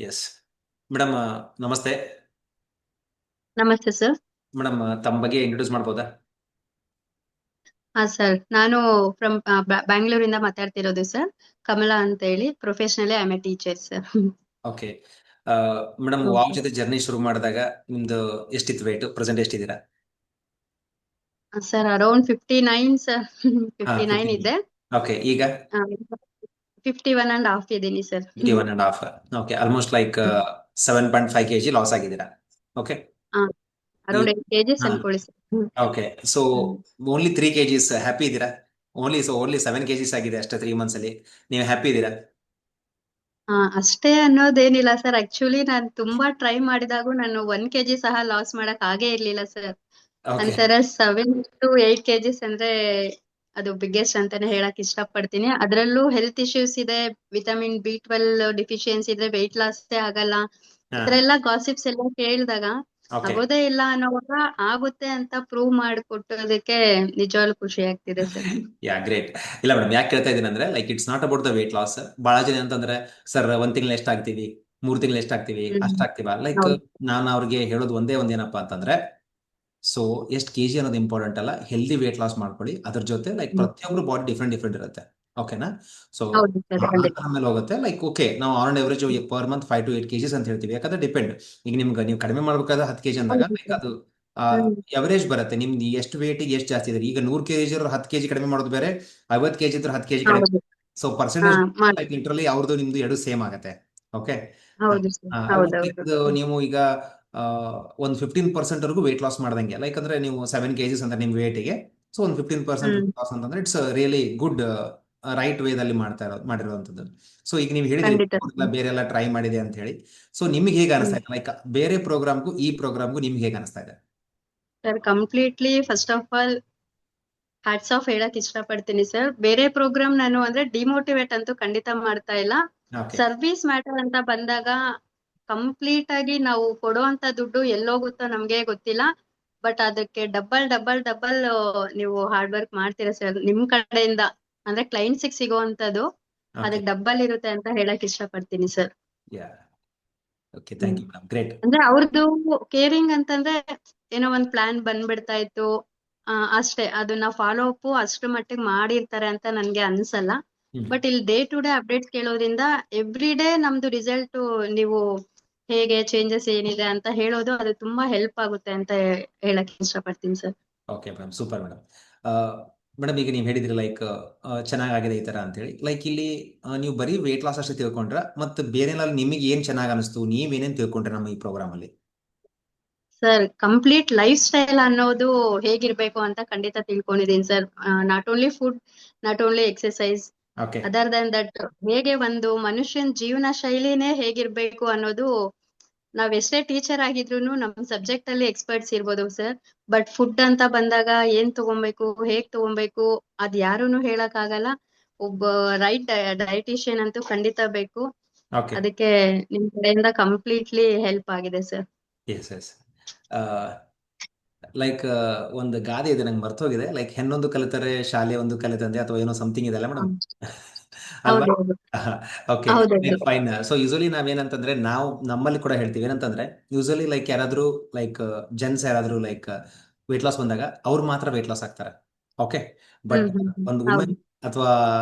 Yes madam, ನಮಸ್ತೆ. ನಮಸ್ತೆ sir. Madam, ತಮ್ಮ ಬಗ್ಗೆ ಇಂಟ್ರೊಡ್ಯೂಸ್ ಮಾಡ್ಬೋದಾ? ಹಾ ಸರ್, ನಾನು ಫ್ರಮ್ ಬ್ಯಾಂಗ್ಳೂರಿಂದ ಮಾತಾಡ್ತಿರೋದು ಸರ್. ಕಮಲಾ ಅಂತ ಹೇಳಿ, professionally I am a teacher sir. Okay. Madam, wow ಜೊತೆ ಜರ್ನಿ ಶುರು ಮಾಡಿದಾಗ ನಿಮ್ದು ಎಷ್ಟಿತ್ತು ವೇಟ್? ಪ್ರೆಸೆಂಟ್ ಎಷ್ಟಿದ್ದೀರಾ? Sir around 59 sir. ಹಾ, 59 59. ಇದೆ. ಓಕೆ, ಈಗ 51.5 ಇದ್ದೀನಿ sir. 51.5. Okay, almost like 7.5 kg loss ಆಗಿದ್ದೀರಾ. ಓಕೆ. ಅರೌಂಡ್ 8 kgs ಹಾ, ಅನ್ಕೊಳ್ಳಿ sir. Okay. So only 3 kgs happy ಇದ್ದೀರಾ? ಓನ್ಲಿ 7 kgs ಆಗಿದೆ ಅಷ್ಟೇ 3 months ಅಲ್ಲಿ. ನೀವು ಹ್ಯಾಪಿ ಇದ್ದೀರಾ? ಅಷ್ಟೇ ಅನ್ನೋದೇನಿಲ್ಲ ಸರ್. ಆಕ್ಚುಲಿ ನಾನು ತುಂಬಾ ಟ್ರೈ ಮಾಡಿದಾಗೂ ನಾನು 1 kg ಸಹ ಲಾಸ್ ಮಾಡಕ್ ಆಗೇ ಇರ್ಲಿಲ್ಲ ಸರ್. ಓಕೆ. ಅಂತರ 7 to 8 kgs ಅಂದ್ರೆ ಅದು ಬಿಗ್ಗೆಸ್ಟ್ ಅಂತಾನೆ ಹೇಳಕ್ ಇಷ್ಟಪಡ್ತೀನಿ. ಅದ್ರಲ್ಲೂ ಹೆಲ್ತ್ ಇಶ್ಯೂಸ್ ಇದೆ, ವಿಟಮಿನ್ B12 ಡಿಫಿಷಿಯನ್ಸಿ ಇದ್ರೆ ವೆಯ್ಟ್ ಲಾಸೇ ಆಗಲ್ಲ. ಈ ಹಾ, ತರ ಎಲ್ಲ ಗಾಸಿಪ್ಸ್ ಎಲ್ಲ ಕೇಳಿದಾಗ ಓಕೆ. ಆಗೋದೇ ಇಲ್ಲ ಅನ್ನೋವಾಗ ಆಗುತ್ತೆ ಅಂತ ಪ್ರೂವ್ ಮಾಡಿಕೊಟ್ಟೋದಕ್ಕೆ ನಿಜವಾಗ್ಲೂ ಖುಷಿ ಆಗ್ತಿದೆ ಸರ್. ಯಾ, ಗ್ರೇಟ್. ಇಲ್ಲ ಮೇಡಮ್, ಯಾಕೆ ಕೇಳ್ತಾ ಇದ್ದೀನಿ ಅಂದ್ರೆ like it's not about the weight loss. ಬಹಳ ಜನ ಅಂತಂದ್ರೆ, ಸರ್ 1 ತಿಂಗಳು ಎಷ್ಟಾಗ್ತೀವಿ, 3 ತಿಂಗಳು ಎಷ್ಟಾಗ್ತೀವಿ, ಹ್ಮ್. ಅಷ್ಟಾಗ್ತೀವ? ಲೈಕ್ ಹೌದು. ನಾನು ಅವ್ರಿಗೆ ಹೇಳೋದು ಒಂದೇನಪ್ಪಾ ಅಂತಂದ್ರೆ, ಸೊ ಎಷ್ಟು ಕೆಜಿ ಅನ್ನೋದು ಇಂಪಾರ್ಟೆಂಟ್ ಅಲ್ಲ, ಹೆಲ್ದಿ ವೇಟ್ ಲಾಸ್ ಮಾಡ್ಕೊಳ್ಳಿ. ಅದ್ರ ಜೊತೆ ಲೈಕ್ ಹ್ಮ್. ಪ್ರತಿಯೊಬ್ಬರು ಬಾಡಿ ಡಿಫ್ರೆಂಟ್ ಡಿಫ್ರೆಂಟ್ ಇರುತ್ತೆ. ಓಕೆನಾ? ಸೊ ಹೌದು ಸರ್, ಖಂಡಿತ. ಆಮೇಲೆ ಹೋಗುತ್ತೆ. ಲೈಕ್ ಓಕೆ, ನಾವು on average per month 5 to 8 kgs ಅಂತ ಹೇಳ್ತೀವಿ. ಯಾಕಂದ್ರೆ ಡಿಪೆಂಡ್. ಈಗ ನಿಮ್ಗೆ ನೀವು ಕಡಿಮೆ ಮಾಡ್ಬೇಕಾದ್ರೆ 10 kg ಅಂದಾಗ ಹೌದು ಲೈಕ್ ಸರ್. ಅದು ಹ್ಮ್. ಎವರೇಜ್ ಬರುತ್ತೆ. ನಿಮ್ದು ಎಷ್ಟು ವೇಟಿಗೆ ಎಷ್ಟು ಜಾಸ್ತಿ ಇದೆ. ಈಗ 100 kg ಇರೋ 10 kg ಕಡಿಮೆ ಮಾಡೋದು ಬೇರೆ, 50 kg ಇದ್ರೆ 10 kg ಕಡಿಮೆ. ಹೌದು. ಸೊ ಹಾ, ಪರ್ಸೆಂಟೇಜ್ ಮಾಡಿ. ಲೈಕ್ ಲಿಟ್ರಲಿ ಅವ್ರದ್ದು ನಿಮ್ದು ಎರಡು ಸೇಮ್ ಆಗುತ್ತೆ. ಓಕೆ. ಹೌದು ಸರ್, ಆಲ್ಮೋಸ್ಟ್ ಹೌದೌದು. ಲೈಕ್ ನೀವು ಈಗ ಒಂದು 15% ವರೆಗೂ ವೇಟ್ ಲಾಸ್ ಮಾಡ್ದಂಗೆ. ಲೈಕ್ ಅಂದ್ರೆ ನೀವು 7 kgs ಅಂತ ನಿಮ್ ವೇಟಿಗೆ, ಸೊ ಒಂದು 15% ಹ್ಮ್. ವೇಟ್ ಲಾಸ್ ಅಂತಂದ್ರೆ ಇಟ್ಸ್ ರಿಯಲಿ ಗುಡ್. ರೈಟ್ ವೇದಲ್ಲಿ ಮಾಡಿರುವಂತದ್ದು. ಸೊ ಈಗ ನೀವು ಹೇಳಿದ್ರಿ ಖಂಡಿತ ಇಲ್ಲ ಸರ್. ಬೇರೆ ಎಲ್ಲ ಟ್ರೈ ಮಾಡಿದೆ ಅಂತ ಹೇಳಿ. ಸೊ ನಿಮ್ಗೆ ಹೇಗೆ ಹ್ಮ್. ಅನಿಸ್ತಾ ಇದೆ? ಲೈಕ್ ಬೇರೆ ಪ್ರೋಗ್ರಾಮ್ಗೂ ಈ ಪ್ರೋಗ್ರಾಮ್ಗೂ ನಿಮ್ಗೆ ಹೇಗೆ ಅನಿಸ್ತಾ ಇದೆ? Sir completely first of all hats off ಹೇಳಕ್ ಇಷ್ಟಪಡ್ತೀನಿ ಸರ್. ಬೇರೆ ಪ್ರೋಗ್ರಾಮ್ ನಾನು ಅಂದ್ರೆ ಡಿಮೋಟಿವೇಟ್ ಅಂತೂ ಖಂಡಿತ ಮಾಡ್ತಾ ಇಲ್ಲ. ಓಕೆ. ಸರ್ವಿಸ್ ಮ್ಯಾಟರ್ ಅಂತ ಬಂದಾಗ ಕಂಪ್ಲೀಟ್ ಆಗಿ ನಾವು ಕೊಡುವಂತ ದುಡ್ಡು ಎಲ್ಲೋಗುತ್ತೋ ನಮ್ಗೆ ಗೊತ್ತಿಲ್ಲ. ಬಟ್ ಅದಕ್ಕೆ ಡಬಲ್ ಡಬಲ್ ಡಬಲ್ ನೀವು ಹಾರ್ಡ್ ವರ್ಕ್ ಮಾಡ್ತೀರಾ ಸರ್ ನಿಮ್ ಕಡೆಯಿಂದ. ಅಂದ್ರೆ ಕ್ಲೈಂಟ್ಸಿಗೆ ಸಿಗುವಂತದ್ದು ಓಕೆ. ಅದಕ್ಕೆ ಡಬಲ್ ಇರುತ್ತೆ ಅಂತ ಹೇಳಕ್ ಇಷ್ಟಪಡ್ತೀನಿ sir. Yeah. Okay, hmm. Thank you madam, great. ಅಂದ್ರೆ ಅವ್ರದ್ದು ಕೇರಿಂಗ್ ಅಂತಂದ್ರೆ ಏನೋ ಒಂದ್ ಪ್ಲಾನ್ ಬಂದ್ಬಿಡ್ತಾ ಇತ್ತು. ಅಷ್ಟೇ ಅದನ್ನ ಫಾಲೋ ಅಪ್ ಅಷ್ಟ್ರ ಮಟ್ಟಿಗೆ ಮಾಡಿರ್ತಾರೆ ಅಂತ ನನ್ಗೆ ಅನ್ಸಲ್ಲ. ಹ್ಮ್. ಬಟ್ ಇಲ್ಲಿ ಡೇ ಟು ಡೇ ಅಪ್ಡೇಟ್ಸ್ ಕೇಳೋದ್ರಿಂದ ಎವ್ರಿ ಡೇ ನಮ್ದು ರಿಸಲ್ಟ್ ನೀವು ಹೇಗೆ ಚೇಂಜಸ್ ಏನಿದೆ ಅಂತ ಹೇಳೋದು ಅದು ತುಂಬಾ ಹೆಲ್ಪ್ ಆಗುತ್ತೆ ಅಂತ ಹೇಳಕ್ ಇಷ್ಟಪಡ್ತೀನಿ sir. Okay madam, super madam. Madam, ಈಗ ನೀವು ಹೇಳಿದ್ರಿ ಲೈಕ್ ಚೆನ್ನಾಗಿದೆ ಈ ತರ ಅಂತ ಹೇಳಿ. ಲೈಕ್ ಇಲ್ಲಿ ನೀವು ಬರೀ ವೇಟ್ ಲಾಸ್ ಅಷ್ಟೇ ತಿಳ್ಕೊಂಡ್ರ, ಮತ್ತೆ ಬೇರೆ ನಿಮಗೆ ಏನ್ ಚೆನ್ನಾಗಿ ಅನಿಸ್ತು, ನೀವೇನೇನ್ ತಿಳ್ಕೊಂಡ್ರೆ ನಮ್ಮ ಈ ಪ್ರೋಗ್ರಾಮ್ ಅಲ್ಲಿ? ಸರ್ ಕಂಪ್ಲೀಟ್ ಲೈಫ್ ಸ್ಟೈಲ್ ಅನ್ನೋದು ಹೇಗಿರ್ಬೇಕು ಅಂತ ಖಂಡಿತ ತಿಳ್ಕೊಂಡಿದೀನಿ ಸರ್. Not only food, not only exercise, okay. Other than that ಹೇಗೆ ಒಂದು ಮನುಷ್ಯನ್ ಜೀವನ ಶೈಲಿನೇ ಹೇಗಿರ್ಬೇಕು ಅನ್ನೋದು. ನಾವ್ ಎಷ್ಟೇ ಟೀಚರ್ ಆಗಿದ್ರು ನಮ್ ಸಬ್ಜೆಕ್ಟ್ ಅಲ್ಲಿ ಎಕ್ಸ್ಪರ್ಟ್ಸ್ ಇರ್ಬೋದು ಸರ್. ಬಟ್ ಫುಡ್ ಅಂತ ಬಂದಾಗ ಏನ್ ತಗೊಬೇಕು, ಹೇಗ್ ತಗೊಬೇಕು, ಅದ್ ಯಾರೂನು ಹೇಳಕ್ ಆಗಲ್ಲ. ಒಬ್ಬ ರೈಟ್ ಡಯಟಿಷಿಯನ್ ಅಂತೂ ಖಂಡಿತ ಬೇಕು. ಓಕೆ. ಅದಕ್ಕೆ ನಿಮ್ ಕಡೆಯಿಂದ ಕಂಪ್ಲೀಟ್ಲಿ ಹೆಲ್ಪ್ ಆಗಿದೆ ಸರ್. Yes, yes. ಲೈಕ್ ಒಂದು ಗಾದೆ ಇದೆ, ನಂಗೆ ಮರ್ತೋಗಿದೆ. ಲೈಕ್ ಹೆಣ್ಣೊಂದು ಕಲಿತರೆ ಶಾಲೆ ಒಂದು ಕಲಿತಂದೆ ಅಥವಾ ಏನೋ ಸಮಥಿಂಗ್ ಇದೆಲ್ಲ ಮೇಡಮ್. ಅಲ್ವಾ? ಹೌದೌದು. ಓಕೆ. ಹೌದೌದು. ಫೈನ್. ಸೊ ಯೂಸಲಿ ನಾವೇನಂತಂದ್ರೆ, ನಾವು ನಮ್ಮಲ್ಲಿ ಕೂಡ ಹೇಳ್ತೀವಿ ಏನಂತಂದ್ರೆ, ಯೂಸಲಿ ಲೈಕ್ ಯಾರಾದ್ರೂ ಲೈಕ್ ಜೆಂಟ್ಸ್ ಯಾರಾದ್ರೂ ಲೈಕ್ ವೇಟ್ ಲಾಸ್ ಬಂದಾಗ ಅವ್ರು ಮಾತ್ರ ವೇಟ್ ಲಾಸ್ ಆಗ್ತಾರೆ. ಓಕೆ. ಬಟ್ ಒಂದು ವುಮೆನ್ ಹೌದು. ಅಥವಾ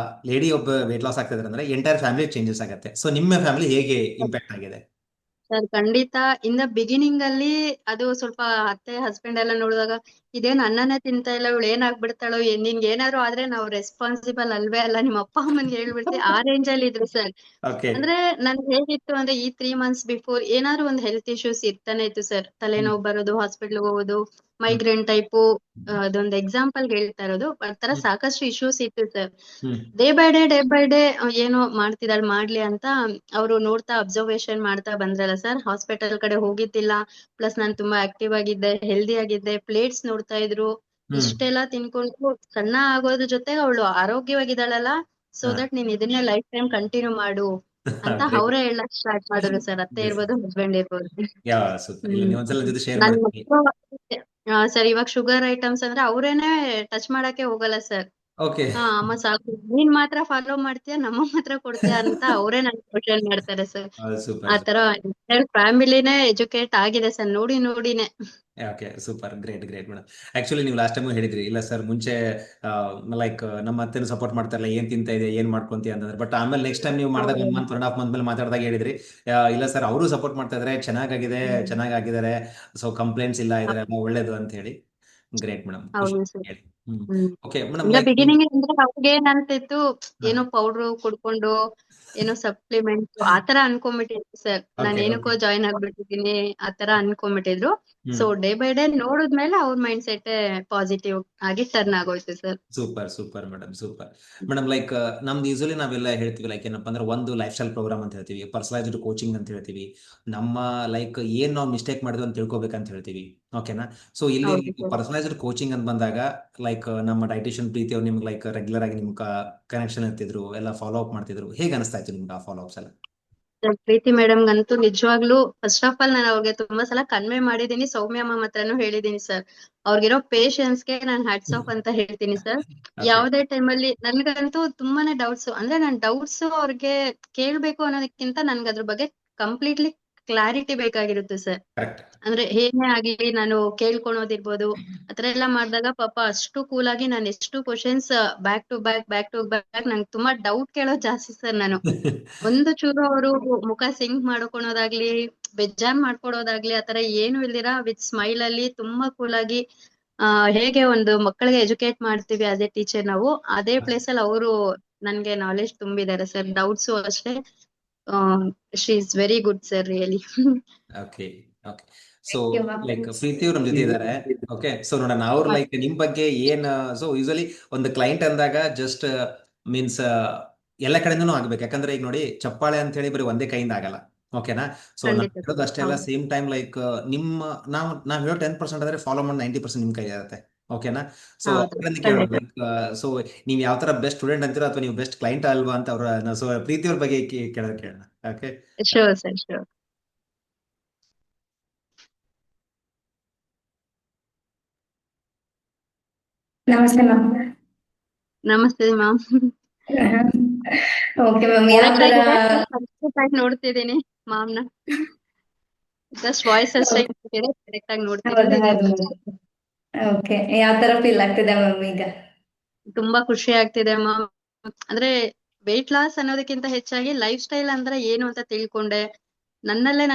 ಲೇಡಿ ಒಬ್ಬ ವೇಟ್ ಲಾಸ್ ಆಗ್ತಿದ್ರೆ ಅಂದ್ರೆ ಎಂಟೈರ್ ಫ್ಯಾಮಿಲಿ ಚೇಂಜಸ್ ಆಗುತ್ತೆ. ಸೊ ನಿಮ್ಮ ಫ್ಯಾಮಿಲಿ ಹೇಗೆ ಇಂಪ್ಯಾಕ್ಟ್ ಆಗಿದೆ? ಸರ್ ಖಂಡಿತ ಇನ್ ದ ಬಿಗಿನಿಂಗ್ ಅಲ್ಲಿ ಅದು ಸ್ವಲ್ಪ ಅತ್ತೆ ಹಸ್ಬೆಂಡ್ ಎಲ್ಲ ನೋಡಿದಾಗ ಇದೇನ್ ಅನ್ನನೇ ತಿಂತಾ ಇಲ್ಲ ಇವಳು ಏನಾಗ್ಬಿಡ್ತಾಳೋ, ನಿನ್ಗೆ ಏನಾದ್ರು ಆದ್ರೆ ನಾವು ರೆಸ್ಪಾನ್ಸಿಬಲ್ ಅಲ್ವೇ ಅಲ್ಲ, ನಿಮ್ಮ ಅಪ್ಪ ಅಮ್ಮನ್ಗೆ ಹೇಳ್ಬಿಡ್ತೀವಿ ಆ ರೇಂಜ್ ಅಲ್ಲಿ ಇದ್ರು ಸರ್. ಓಕೆ. ಅಂದ್ರೆ ನನ್ಗೆ ಹೇಗಿತ್ತು ಅಂದ್ರೆ ಈ 3 months ಬಿಫೋರ್ ಏನಾದ್ರು ಒಂದು ಹೆಲ್ತ್ ಇಶ್ಯೂಸ್ ಇರ್ತಾನೆ ಇತ್ತು ಸರ್. ಹ್ಮ್. ತಲೆನೋವು ಬರೋದು, ಹಾಸ್ಪಿಟ್ಲ್ ಹೋಗೋದು, ಹ್ಮ್. Migraine type. ಅದೊಂದು ಎಕ್ಸಾಂಪಲ್ ಹೇಳ್ತಾ ಇರೋದು. ಆ ತರ ಹ್ಮ್. ಸಾಕಷ್ಟು ಇಶ್ಯೂಸ್ ಇತ್ತು sir. Hmm. Day by day ಏನೋ ಮಾಡ್ತಿದ್ದಾಳೆ ಮಾಡ್ಲಿ ಅಂತ ಅವರು ನೋಡ್ತಾ ಅಬ್ಸರ್ವೇಷನ್ ಮಾಡ್ತಾ ಬಂದ್ರಲ್ಲ ಸರ್. ಹಾಸ್ಪಿಟಲ್ ಕಡೆ ಹೋಗಿದ್ದಿಲ್ಲ. ಪ್ಲಸ್ ನಾನು ತುಂಬಾ ಆಕ್ಟಿವ್ ಆಗಿದ್ದೆ, ಹೆಲ್ದಿ ಆಗಿದ್ದೆ, ಪ್ಲೇಟ್ಸ್ ನೋಡ್ತಾ ಇದ್ರು. ಹ್ಮ್. ಇಷ್ಟೆಲ್ಲ ತಿನ್ಕೊಂಡು ಸಣ್ಣ ಆಗೋದ್ರ ಜೊತೆ ಅವಳು ಆರೋಗ್ಯವಾಗಿದ್ದಾಳಲ್ಲ, ಸೊ ಹಾ. ದಟ್ ನೀನ್ ಇದನ್ನೇ ಲೈಫ್ ಟೈಮ್ ಕಂಟಿನ್ಯೂ ಮಾಡು ಅಂತ ಗ್ರೇಟ್. ಅವರೇ ಹೇಳಕ್ ಸ್ಟಾರ್ಟ್ ಮಾಡಿದ್ರು ಸರ್. ಅತ್ತೆ ಇರ್ಬೋದು, ಹಸ್ಬೆಂಡ್ ಇರ್ಬೋದು. ಯಾ, ಸೂಪರ್. ಇಲ್ಲ, ಹ್ಮ್. ನೀವು ಒಂದ್ಸಲ ಜೊತೆ ಶೇರ್ ನನ್ ಮಾಡ್ತೀನಿ. ಮಕ್ಕಳು ಸರ್ ಇವಾಗ ಶುಗರ್ ಐಟಮ್ಸ್ ಅಂದ್ರೆ ಅವ್ರೇನೆ ಟಚ್ ಮಾಡಕ್ಕೆ ಹೋಗಲ್ಲ ಸರ್. ಓಕೆ. ಹಾ ಅಮ್ಮ ಸಾಕು, ನೀನ್ ಮಾತ್ರ ಫಾಲೋ ಮಾಡ್ತೀಯಾ, ನಮಗ್ ಮಾತ್ರ ಕೊಡ್ತೀಯಾ ಅಂತ ಅವರೇ ನನ್ ಕ್ವಶನ್ ಮಾಡ್ತಾರೆ ಸರ್. ಸೂಪರ್. ಆತರ ಫ್ಯಾಮಿಲಿನೇ ಎಜುಕೇಟ್ ಆಗಿದೆ ಸರ್, ನೋಡಿ ನೋಡಿನೇ. Okay, super, great great madam. Actually ನೀವು ಲಾಸ್ಟ್ ಟೈಮು ಹೇಳಿದ್ರಿ, ಇಲ್ಲ ಸರ್ ಮುಂಚೆ ಲೈಕ್ ನಮ್ಮ ಅತ್ತೆನೂ ಸಪೋರ್ಟ್ ಮಾಡ್ತಾರಲ್ಲ, ಏನ್ ತಿಂತ ಇದೆ ಏನ್ ಮಾಡ್ಕೊಂತೀಯ ಅಂತಂದ್ರೆ, ಬಟ್ ಆಮೇಲೆ ನೆಕ್ಸ್ಟ್ ಟೈಮ್ ನೀವು ಮಾಡಿದಾಗ ಹೌದು 1.5 ಮಂತ್ ಮೇಲೆ ಮಾತಾಡಿದಾಗ ಹೇಳಿದ್ರಿ, ಇಲ್ಲ ಸರ್ ಅವರು ಸಪೋರ್ಟ್ ಮಾಡ್ತಾ ಇದಾರೆ, ಚೆನ್ನಾಗಿದ್ದಾರೆ, ಸೊ ಕಂಪ್ಲೇಂಟ್ಸ್ ಇಲ್ಲ, ಇದರೆಲ್ಲ ಒಳ್ಳೇದು ಅಂತ ಹೇಳಿ. ಗ್ರೇಟ್ ಮೇಡಮ್, ಖುಷಿ ಹೌದು ಸರ್. ಹೇಳಿ. ಹ್ಮ್. ಹ್ಮ್. ಓಕೆ ಮೇಡಮ್, ಇಂದ ಲೈಕ್ ಬಿಗಿನಿಂಗ್ ಅಂದ್ರೆ ಅವ್ರಿಗೆ ಏನಂತಿತ್ತು, ಏನೋ ಪೌಡ್ರು ಕುಡ್ಕೊಂಡು ಏನೋ ಸಪ್ಲಿಮೆಂಟ್ ಆತರ ಅನ್ಕೊಂಡ್ಬಿಟ್ಟಿದ್ರು ಸರ್. ನಾನ್ ಓಕೆ ಏನಕ್ಕೋ ಓಕೆ. ಜಾಯ್ನ್ ಆಗ್ಬಿಟ್ಟಿದೀನಿ ಆತರ ಅನ್ಕೊಂಡ್ಬಿಟ್ಟಿದ್ರು. So hmm. Day by day ನೋಡಿದ್ಮೇಲೆ ಅವ್ರ ಮೈಂಡ್ ಸೆಟ್ ಪಾಸಿಟಿವ್ ಆಗಿ ಟರ್ನ್ ಆಗೋಯ್ತು sir. Super super madam, super madam. Like ನಮ್ದು ಯೂಸಲಿ ನಾವೆಲ್ಲ ಹೇಳ್ತೀವಿ, ಲೈಕ್ ಏನಪ್ಪ ಅಂದ್ರೆ ಒಂದು ಲೈಫ್ ಸ್ಟೈಲ್ ಪ್ರೋಗ್ರಾಮ್ ಅಂತ ಹೇಳ್ತೀವಿ, ಪರ್ಸನಲೈಸ್ಡ್ ಕೋಚಿಂಗ್ ಅಂತ ಹೇಳ್ತೀವಿ. ನಮ್ಮ ಲೈಕ್ ಏನ್ ನಾವು ಮಿಸ್ಟೇಕ್ ಮಾಡಿದ್ವಿ ಅಂತ ತಿಳ್ಕೊಬೇಕಂತ ಹೇಳ್ತೀವಿ. ಓಕೆನಾ? ಸೊ ಇಲ್ಲಿ ಹೌದು ಸರ್. ಪರ್ಸನಲೈಸ್ಡ್ ಕೋಚಿಂಗ್ ಅಂತ ಬಂದಾಗ, ಲೈಕ್ ನಮ್ಮ ಡೈಟಿಷಿಯನ್ ಪ್ರೀತಿ ಅವ್ರು ನಿಮ್ಗೆ ಲೈಕ್ ರೆಗ್ಯುಲರ್ ಆಗಿ ನಿಮ್ಗೆ ಕನೆಕ್ಷನ್ ಇರ್ತಿದ್ರು, ಎಲ್ಲ ಫಾಲೋ ಅಪ್ ಮಾಡ್ತಿದ್ರು. ಹೇಗೆ ಅನಿಸ್ತಾ ಇತ್ತು ನಿಮ್ಗೆ ಆ ಫಾಲೋ ಅಪ್ಸ್ ಎಲ್ಲ? ಪ್ರೀತಿ ಮೇಡಮ್ಗಂತೂ ನಿಜವಾಗ್ಲೂ ಫಸ್ಟ್ ಆಫ್ ಆಲ್ ನಾನು ಅವ್ರಿಗೆ ತುಂಬಾ ಸಲ ಕನ್ವೆ ಮಾಡಿದೀನಿ, ಸೌಮ್ಯ ಮ್ಯಾಮ್ ಹತ್ರನೂ ಹೇಳಿದೀನಿ ಸರ್. ಅವ್ರಿಗಿರೋ ಪೇಶನ್ಸ್ಗೆ ನಾನು ಹ್ಯಾಟ್ಸ್ ಆಫ್ ಅಂತ ಹೇಳ್ತೀನಿ ಸರ್. ಓಕೆ. ಯಾವ್ದೇ ಟೈಮಲ್ಲಿ ನನ್ಗಂತೂ ತುಂಬಾನೇ ಡೌಟ್ಸ್, ಅಂದ್ರೆ ನನ್ ಡೌಟ್ಸ್ ಅವ್ರಿಗೆ ಕೇಳ್ಬೇಕು ಅನ್ನೋದಕ್ಕಿಂತ ನನ್ಗೆ ಅದ್ರ ಬಗ್ಗೆ ಕಂಪ್ಲೀಟ್ಲಿ ಕ್ಲಾರಿಟಿ ಬೇಕಾಗಿರುತ್ತೆ ಸರ್. ಕರೆಕ್ಟ್. ಅಂದ್ರೆ ಏನೇ ಆಗ್ಲಿ ನಾನು ಕೇಳ್ಕೊಳೋದಿರ್ಬೋದು, ಆತರ ಎಲ್ಲ ಮಾಡಿದಾಗ ಪಾಪ ಅಷ್ಟು ಕೂಲ್ ಆಗಿ ನಾನು ಎಷ್ಟು ಕ್ವಶನ್ಸ್ ಬ್ಯಾಕ್ ನಂಗೆ ತುಂಬಾ ಡೌಟ್ ಕೇಳೋದ್ ಜಾಸ್ತಿ ಸರ್ ನಾನು. ಒಂದು ಚೂರು ಅವರು ಮುಖ ಸಿಂಕ್ ಮಾಡ್ಕೊಳೋದಾಗ್ಲಿ, ಬೇಜಾರ್ ಮಾಡ್ಕೊಡೋದಾಗ್ಲಿ ಆತರ ಏನು ಇಲ್ದಿರಾ ವಿತ್ ಸ್ಮೈಲ್ ಅಲ್ಲಿ ತುಂಬಾ ಕೂಲ್ ಆಗಿ ಹೇಗೆ ಒಂದು ಮಕ್ಕಳಿಗೆ ಎಜುಕೇಟ್ ಮಾಡ್ತೀವಿ ಅದೇ ಟೀಚರ್ ನಾವು, ಅದೇ ಪ್ಲೇಸ್ ಅಲ್ಲಿ ಅವರು ನನ್ಗೆ ನಾಲೆಜ್ ತುಂಬಿದ್ದಾರೆ ಸರ್. ಡೌಟ್ಸು ಅಷ್ಟೇ. She is very good sir really. Okay okay. So thank you ma'am. Like Preethi ಅವ್ರು ನಮ್ಮ ಜೊತೆ ಇದ್ದಾರೆ. ಓಕೆ, ಸೊ ನೋಡೋಣ ಅವ್ರು ಲೈಕ್ ನಿಮ್ ಬಗ್ಗೆ ಏನ್. ಸೊ ಯೂಸಲಿ ಒಂದು ಕ್ಲೈಂಟ್ ಅಂದಾಗ ಜಸ್ಟ್ ಮೀನ್ಸ್ ಎಲ್ಲ ಕಡೆನೂ ಆಗ್ಬೇಕು, ಯಾಕಂದ್ರೆ ಈಗ ನೋಡಿ ಚಪ್ಪಾಳೆ ಅಂತ ಹೇಳಿ ಬರೀ ಒಂದೇ ಕೈಯಿಂದ ಆಗಲ್ಲ. ಓಕೆನಾ? ಸೊ ನಾವು ಖಂಡಿತ ಹೇಳೋದು ಅಷ್ಟೇ ಅಲ್ಲ, ಹೌದು. ಸೇಮ್ ಟೈಮ್ ಲೈಕ್ ನಿಮ್ಮ ನಾವು ಹೇಳೋ 10% ಆದ್ರೆ ಫಾಲೋ ಮಾಡಿ 90% ನಿಮ್ ಕೈ ಇರುತ್ತೆ. ಓಕೆನಾ? ಸೊ ಹೌದು ಅವ್ರಿಂದ ಕೇಳೋಣ, ಖಂಡಿತ. ಲೈಕ್ ಸೊ ನೀವು ಯಾವ ತರ ಬೆಸ್ಟ್ ಸ್ಟೂಡೆಂಟ್ ಅಂತೀರೋ ಅಥವಾ ನೀವು ಬೆಸ್ಟ್ ಕ್ಲೈಂಟ್ ಅಲ್ವಾ ಅಂತ ಅವ್ರ. ಸೊ ಪ್ರೀತಿ ಅವ್ರ ಬಗ್ಗೆ ಕೇಳೋಣ. ಓಕೆ. Sure sir sure. ನಮಸ್ತೆ ಮ್ಯಾಮ್. ನಮಸ್ತೆ ಮ್ಯಾಮ್. ಓಕೆ ಮ್ಯಾಮ್, ಯಾವ ತರ? ಫಸ್ಟ್ ಟೈಮ್ ನೋಡ್ತಿದ್ದೀನಿ ಮ್ಯಾಮ್ನ. ಜಸ್ಟ್ ವಾಯ್ಸ್ ಅಷ್ಟೇ ಕರೆಕ್ಟ್ ಆಗಿ ನೋಡ್ತಿರೋದು ಹೌದು ಇದೆ. ಹೌದು. ಓಕೆ, ಯಾವ ತರ ಫೀಲ್ ಆಗ್ತಿದೆ ಮ್ಯಾಮ್ ಈಗ? ತುಂಬಾ ಖುಷಿ ಆಗ್ತಿದೆ ಮ್ಯಾಮ್. ಅಂದ್ರೆ ವೆಯ್ಟ್ ಲಾಸ್ ಅನ್ನೋದಕ್ಕಿಂತ ಹೆಚ್ಚಾಗಿ ಲೈಫ್ ಸ್ಟೈಲ್ ಅಂದ್ರೆ ಏನು ಅಂತ ತಿಳ್ಕೊಂಡೆ. ನನ್ನಲ್ಲಿ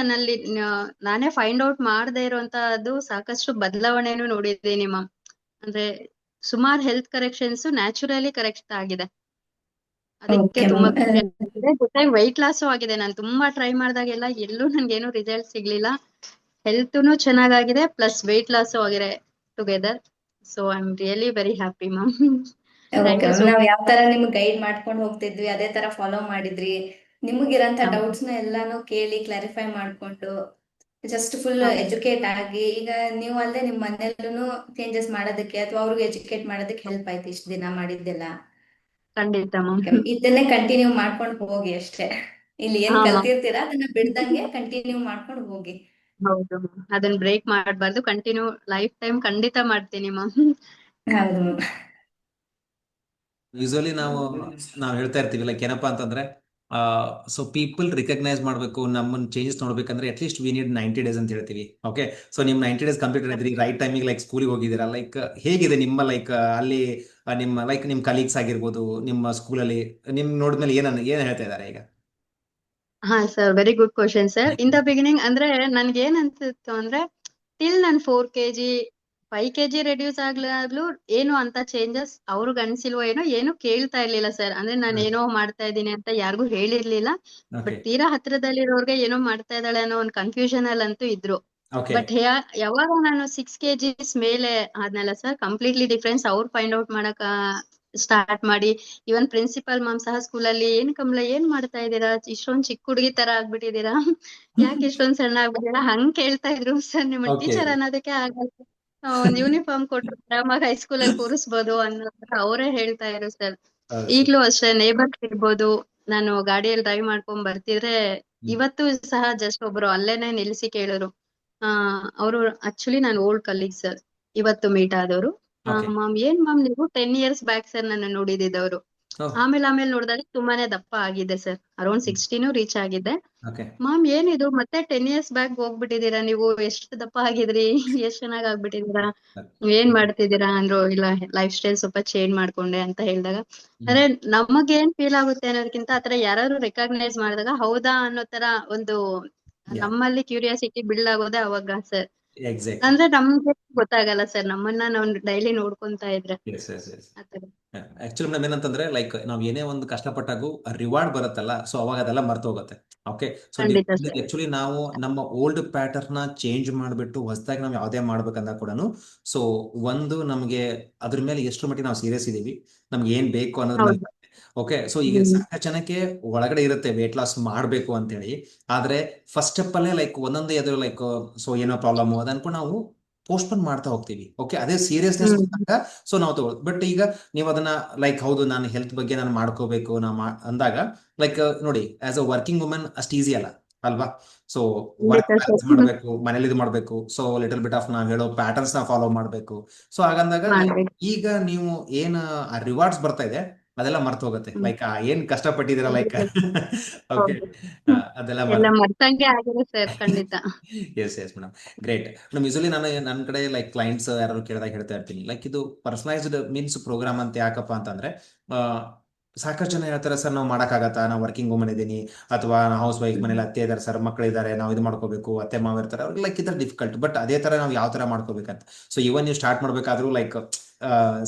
ನಾನೇ ಫೈಂಡ್ ಔಟ್ ಮಾಡದೇ ಇರುವಂತಹದ್ದು ಸಾಕಷ್ಟು ಬದಲಾವಣೆಯನ್ನು ನೋಡಿದ್ದೀನಿ ಮ್ಯಾಮ್. ಅಂದ್ರೆ ಸುಮಾರು ಹೆಲ್ತ್ ಕರೆಕ್ಷನ್ಸ್ ನ್ಯಾಚುರಲಿ ಕರೆಕ್ಟ್ ಆಗಿದೆ. ಅದಕ್ಕೆ ಓಕೆ ತುಂಬಾ ಮ್ಯಾಮ್. ಖುಷಿ ಆಗ್ತಿದೆ. ಜೊತೆಗೆ ವೆಯ್ಟ್ ಲಾಸು ಆಗಿದೆ. ನಾನು ತುಂಬಾ ಟ್ರೈ ಮಾಡಿದಾಗೆಲ್ಲ ಎಲ್ಲೂ ನನ್ಗೇನು ರಿಸಲ್ಟ್ ಸಿಗ್ಲಿಲ್ಲ. ಹೆಲ್ತ್ನು ಚೆನ್ನಾಗಾಗಿದೆ ಪ್ಲಸ್ ವೆಯ್ಟ್ ಲಾಸು ಆಗಿದೆ together. So I am really very happy ma'am. Thank okay you ma'am, so ನಾವ್ ಮಚ್. ಯಾವ ತರ ನಿಮ್ಗೆ ಗೈಡ್ ಮಾಡ್ಕೊಂಡು ಹೋಗ್ತಿದ್ವಿ ಅದೇ ತರ ಫಾಲೋ ಮಾಡಿದ್ರಿ. ನಿಮಗಿರಂತ ಡೌಟ್ಸ್ ನ ಎಲ್ಲಾನು ಕೇಳಿ ಕ್ಲಾರಿಫೈ ಮಾಡ್ಕೊಂಡು ಜಸ್ಟ್ ಫುಲ್ ಎಜುಕೇಟ್ ಆಗಿ, ಈಗ ನೀವು ಅಲ್ಲದೆ ನಿಮ್ ಮನೆಯಲ್ಲೂ ಚೇಂಜಸ್ ಮಾಡೋದಕ್ಕೆ ಅಥವಾ ಅವ್ರಿಗೆ ಎಜುಕೇಟ್ ಮಾಡೋದಕ್ಕೆ ಹೆಲ್ಪ್ ಆಯ್ತು ಇಷ್ಟು ದಿನ ಮಾಡಿದ್ದೆಲ್ಲ. ಖಂಡಿತ ಮ್ಯಾಮ್. ಇದನ್ನೇ ಕಂಟಿನ್ಯೂ ಮಾಡ್ಕೊಂಡು ಹೋಗಿ ಅಷ್ಟೇ. ಇಲ್ಲಿ ಏನ್ ಹಾ ಮ್ಯಾಮ್. ಕಲ್ತಿರ್ತೀರಾ ಅದನ್ನ ಬಿಡ್ದಂಗೆ ಕಂಟಿನ್ಯೂ ಮಾಡ್ಕೊಂಡು ಹೋಗಿ. ಹೌದು ಮ್ಯಾಮ್, ಅದನ್ನ ಬ್ರೇಕ್ ಮಾಡಬಾರ್ದು. ಕಂಟಿನ್ಯೂ ಲೈಫ್ ಟೈಮ್ ಖಂಡಿತ ಮಾಡ್ತೀನಿ ಮ್ಯಾಮ್. ಹೌದು ಯೂಶಲಿ ನಾವು ಹೇಳ್ತಾ ಇರ್ತೀವಿ, ಲೈಕ್ ಏನಪ್ಪಾ ಅಂತಂದ್ರೆ, ಸೊ ಪೀಪಲ್ ರಿಕಗ್ನೈಸ್ ಮಾಡಬೇಕು, ನಮ್ಮನ್ನ ಚೇಂಜಸ್ ನೋಡ್ಬೇಕಂದ್ರೆ ಅಟ್ಲೀಸ್ಟ್ ವಿ ನೀಡ್ 90 days ಅಂತ ಹೇಳ್ತೀವಿ. ಓಕೆ, ಸೊ ನಿಮ್ 90 days ಕಂಪ್ಲೀಟ್ ಇದ್ರಿ, ರೈಟ್ ಟೈಮಿಗೆ ಲೈಕ್ ಸ್ಕೂಲಿಗೆ ಹೋಗಿದ್ದೀರಾ. ಲೈಕ್ ಹೇಗಿದೆ ನಿಮ್ಮ ಲೈಕ್ ಅಲ್ಲಿ ನಿಮ್ಮ ಲೈಕ್ ನಿಮ್ ಕಲೀಗ್ಸ್ ಆಗಿರ್ಬೋದು, ನಿಮ್ಮ ಸ್ಕೂಲಲ್ಲಿ ನಿಮ್ ನೋಡಿದ್ಮೇಲೆ ಏನ್ ಹೇಳ್ತಾ ಇದಾರೆ ಈಗ? ಹಾ sir, very good question sir. In the beginning ಅಂದ್ರೆ ನನ್ಗೆ ಏನ್ ಅನ್ಸಿತ್ತು ಅಂದ್ರೆ, ಟಿಲ್ ನನ್ 4 kg 5 kg ರೆಡ್ಯೂಸ್ ಆಗ್ಲಾಗ್ಲೂ ಏನು ಅಂತ ಚೇಂಜಸ್ ಅವ್ರಿಗೆ ಅನ್ಸಿಲ್ವೋ ಏನು ಕೇಳ್ತಾ ಇರ್ಲಿಲ್ಲ ಸರ್. ಅಂದ್ರೆ ನಾನು ಏನೋ ಮಾಡ್ತಾ ಇದ್ದೀನಿ ಅಂತ ಯಾರಿಗೂ ಹೇಳಿರ್ಲಿಲ್ಲ. ಓಕೆ ಬಟ್ ತೀರಾ ಹತ್ರದಲ್ಲಿರೋರ್ಗೆ ಏನೋ ಮಾಡ್ತಾ ಇದ್ದಾಳೆ ಅನ್ನೋ ಒಂದು ಕನ್ಫ್ಯೂಷನ್ ಅಲ್ಲಂತೂ ಇದ್ರು. ಓಕೆ ಬಟ್ ಯಾವಾಗ ನಾನು 6 kgs ಮೇಲೆ ಆದ್ನಲ್ಲ ಸರ್, ಕಂಪ್ಲೀಟ್ಲಿ ಡಿಫ್ರೆನ್ಸ್ ಅವ್ರು ಫೈಂಡ್ ಔಟ್ ಮಾಡಕ್ ಸ್ಟಾರ್ಟ್ ಮಾಡಿ. ಇವನ್ ಪ್ರಿನ್ಸಿಪಲ್ ಮ್ಯಾಮ್ ಸಹ ಸ್ಕೂಲಲ್ಲಿ ಏನ್ ಕಮಲ ಏನ್ ಮಾಡ್ತಾ ಇದ್ದೀರಾ, ಇಷ್ಟೊಂದ್ ಚಿಕ್ಕ ಹುಡುಗಿ ತರ ಆಗ್ಬಿಟ್ಟಿದೀರಾ, ಯಾಕೆ ಇಷ್ಟೊಂದ್ ಸಣ್ಣ ಆಗ್ಬಿಟ್ಟಿದೀರಾ ಹಂಗ್ ಕೇಳ್ತಾ ಇದ್ರು ಸರ್. ನಿಮ್ಮ ಓಕೆ. ಟೀಚರ್ ಅನ್ನೋದಕ್ಕೆ ಆಗಲ್ಲ, ಒಂದ್ ಯೂನಿಫಾರ್ಮ್ ಕೊಟ್ರು ಆರಾಮಾಗಿ ಹೈಸ್ಕೂಲಲ್ಲಿ ಕೂರಿಸ್ಬೋದು ಅನ್ನೋ ಅವರೇ ಹೇಳ್ತಾ ಇದ್ರು ಸರ್. ಈಗ್ಲೂ ಅಷ್ಟೇ ನೇಬರ್ ಇರ್ಬೋದು, ನಾನು ಗಾಡಿಯಲ್ಲಿ ಡ್ರೈವ್ ಮಾಡ್ಕೊಂಡ್ ಬರ್ತಿದ್ರೆ ಇವತ್ತು ಸಹ ಜಸ್ಟ್ ಒಬ್ರು ಅಲ್ಲೇನೆ ನಿಲ್ಸಿ ಕೇಳಿದ್ರು. ಅವರು ಆಕ್ಚುಲಿ ನಾನು ಓಲ್ಡ್ ಕಲೀಗ್ ಸರ್, ಇವತ್ತು ಮೀಟ್ ಆದವರು. ಓಕೆ. ಮ್ಯಾಮ್ ಏನ್ ಮ್ಯಾಮ್ ನೀವು 10 years ಬ್ಯಾಕ್ ಸರ್ ನನ್ನ ನೋಡಿದ್ದವರು. ಓಹ್. ಆಮೇಲೆ ನೋಡಿದಾಗ ತುಂಬಾನೇ ದಪ್ಪ ಆಗಿದೆ ಸರ್, ಅರೌಂಡ್ 60 ರೀಚ್ ಆಗಿದೆ. ಓಕೆ. ಮ್ಯಾಮ್ ಏನಿದು ಮತ್ತೆ 10 years ಬ್ಯಾಕ್ ಹೋಗ್ಬಿಟ್ಟಿದೀರಾ ನೀವು, ಎಷ್ಟು ದಪ್ಪ ಆಗಿದ್ರಿ, ಎಷ್ಟ್ ಚೆನ್ನಾಗ್ ಆಗ್ಬಿಟ್ಟಿದೀರಾ, ಏನ್ ಮಾಡ್ತಿದ್ದೀರಾ ಅಂದ್ರು. ಇಲ್ಲ ಲೈಫ್ ಸ್ಟೈಲ್ ಸ್ವಲ್ಪ ಚೇಂಜ್ ಮಾಡ್ಕೊಂಡೆ ಅಂತ ಹೇಳಿದಾಗ, ಅಂದ್ರೆ ನಮಗೇನ್ ಫೀಲ್ ಆಗುತ್ತೆ ಅನ್ನೋದಕ್ಕಿಂತ ಆತರ ಯಾರು ರೆಕಗ್ನೈಸ್ ಮಾಡಿದಾಗ ಹೌದಾ ಅನ್ನೋ ತರ ಒಂದು ನಮ್ಮಲ್ಲಿ ಕ್ಯೂರಿಯಾಸಿಟಿ ಬಿಲ್ಡ್ ಆಗೋದೇ ಅವಾಗ ಸರ್. ಎಕ್ಸಾಕ್ಟ್ಲಿ. ಅಂದ್ರೆ ನಮ್ಗೆ ಗೊತ್ತಾಗಲ್ಲ ಸರ್, ನಮ್ಮನ್ನ ನಾವು ಡೈಲಿ ನೋಡ್ಕೊಂತಾ ಇದ್ರೆ ಎಸ್ ಎಸ್ ಎಸ್. ಆತರ. ಆಕ್ಚುಲಿ ಮೇಡಮ್ ಏನಂತಂದ್ರೆ ಲೈಕ್ ನಾವ್ ಏನೇ ಒಂದು ಕಷ್ಟಪಟ್ಟಾಗೂ ರಿವಾರ್ಡ್ ಬರುತ್ತಲ್ಲ, ಸೊ ಅವಾಗ ಅದೆಲ್ಲ ಮರ್ತು ಹೋಗುತ್ತೆ. ಓಕೆ. ಸೊ ಖಂಡಿತ ಸರ್. ಆಕ್ಚುಲಿ ನಾವು ನಮ್ಮ ಓಲ್ಡ್ ಪ್ಯಾಟರ್ನ್ ನ ಚೇಂಜ್ ಮಾಡಿಬಿಟ್ಟು ಹೊಸದಾಗಿ ನಾವು ಯಾವುದೇ ಮಾಡ್ಬೇಕಂದಾಗ ಕೂಡ ಸೊ ಒಂದು ನಮಗೆ ಅದ್ರ ಮೇಲೆ ಎಷ್ಟು ಮಟ್ಟಿಗೆ ನಾವು ಸೀರಿಯಸ್ ಇದೀವಿ, ನಮ್ಗೆ ಏನ್ ಬೇಕು ಅನ್ನೋದ್ರ ಮೇಲೆ. ಹೌದು. ಓಕೆ. ಸೊ ಈಗ ಸಾಕಷ್ಟು ಜನಕ್ಕೆ ಒಳಗಡೆ ಇರುತ್ತೆ ವೇಟ್ ಲಾಸ್ ಮಾಡಬೇಕು ಅಂತೇಳಿ, ಆದ್ರೆ ಫಸ್ಟ್ ಸ್ಟೆಪ್ ಅಲ್ಲೇ ಲೈಕ್ ಒಂದೊಂದೇ ಎದುರು ಲೈಕ್ ಸೊ ಏನೋ ಪ್ರಾಬ್ಲಮ್ ಅದು ಅನ್ಕೊಂಡು ನಾವು ಪೋಸ್ಟ್ಪೋನ್ ಮಾಡ್ತಾ ಹೋಗ್ತೀವಿ. ಓಕೆ. ಅದೇ ಸೀರಿಯಸ್ನೆಸ್ ಬಂದಾಗ ಸೊ ನಾವು ತಗೊಳ್. ಬಟ್ ಈಗ ನೀವು ಅದನ್ನ ಲೈಕ್ ಹೌದು ನಾನು ಹೆಲ್ತ್ ಬಗ್ಗೆ ನಾನು ಮಾಡ್ಕೋಬೇಕು ಅಂದಾಗ ಲೈಕ್ ನೋಡಿ ಆಸ್ ಅ ವರ್ಕಿಂಗ್ ವುಮೆನ್ ಅಷ್ಟು ಈಸಿ ಅಲ್ಲ ಅಲ್ವಾ. ಸೊ ವರ್ಕ್ ಖಂಡಿತ ಬ್ಯಾಲೆನ್ಸ್ ಸರ್. ಮಾಡಬೇಕು, ಮನೇಲಿ ಇದು ಮಾಡಬೇಕು, ಸೊ ಲಿಟಲ್ ಬಿಟ್ ಆಫ್ ನಾವ್ ಹೇಳೋ ಪ್ಯಾಟರ್ನ್ಸ್ ನ ಫಾಲೋ ಮಾಡಬೇಕು. ಸೊ ಹಾಗಂದಾಗ ಮಾಡ್ಬೇಕು. ಈಗ ನೀವು ಏನ್ ರಿವಾರ್ಡ್ಸ್ ಬರ್ತಾ ಇದೆ ಅದೆಲ್ಲ ಮರ್ತು ಹೋಗುತ್ತೆ. ಲೈಕ್ ಏನ್ ಕಷ್ಟಪಟ್ಟಿದ್ದೀರಾ ಲೈಕ್ ಓಕೆ, ಹೌದು. ಅದೆಲ್ಲ ಎಲ್ಲ ಮರ್ತು. ಮರ್ತಂಗೆ ಆಗಿದೆ ಸರ್, ಖಂಡಿತ. Yes yes madam. Great madam. Usually ನಾನು ನನ್ನ ಕಡೆ ಲೈಕ್ ಕ್ಲೈಂಟ್ಸ್ ಯಾರು ಕೇಳಿದಾಗ ಹೇಳ್ತಾ ಇರ್ತೀನಿ ಲೈಕ್ ಇದು ಪರ್ಸನಲೈಸ್ಡ್ ಮೀನ್ಸ್ ಪ್ರೋಗ್ರಾಮ್ ಅಂತ ಯಾಕಪ್ಪ ಅಂತಂದ್ರೆ ಸಾಕಷ್ಟು ಜನ ಹೇಳ್ತಾರೆ ಸರ್ ನಾವು ಮಾಡೋಕ್ಕಾಗತ್ತಾ, ನಾವು ವರ್ಕಿಂಗ್ ವುಮನ್ ಇದ್ದೀನಿ, ಅಥವಾ ಹೌಸ್ ವೈಫ್ ಮನೇಲಿ ಅತ್ತೆ ಇದ್ದಾರೆ ಸರ್, ಮಕ್ಕಳಿದ್ದಾರೆ, ನಾವು ಇದು ಮಾಡ್ಕೋಬೇಕು, ಅತ್ತೆ ಮಾವ ಇರ್ತಾರೆ, ಅವ್ರಿಗೆ ಲೈಕ್ ಇದ್ರೆ ಡಿಫಿಕಲ್ಟ್. ಬಟ್ ಅದೇ ತರ ನಾವು ಯಾವ ತರ ಮಾಡ್ಕೋಬೇಕಂತ. ಸೊ ಇವನ್ ನೀವು ಸ್ಟಾರ್ಟ್ ಮಾಡ್ಬೇಕಾದ್ರೂ ಲೈಕ್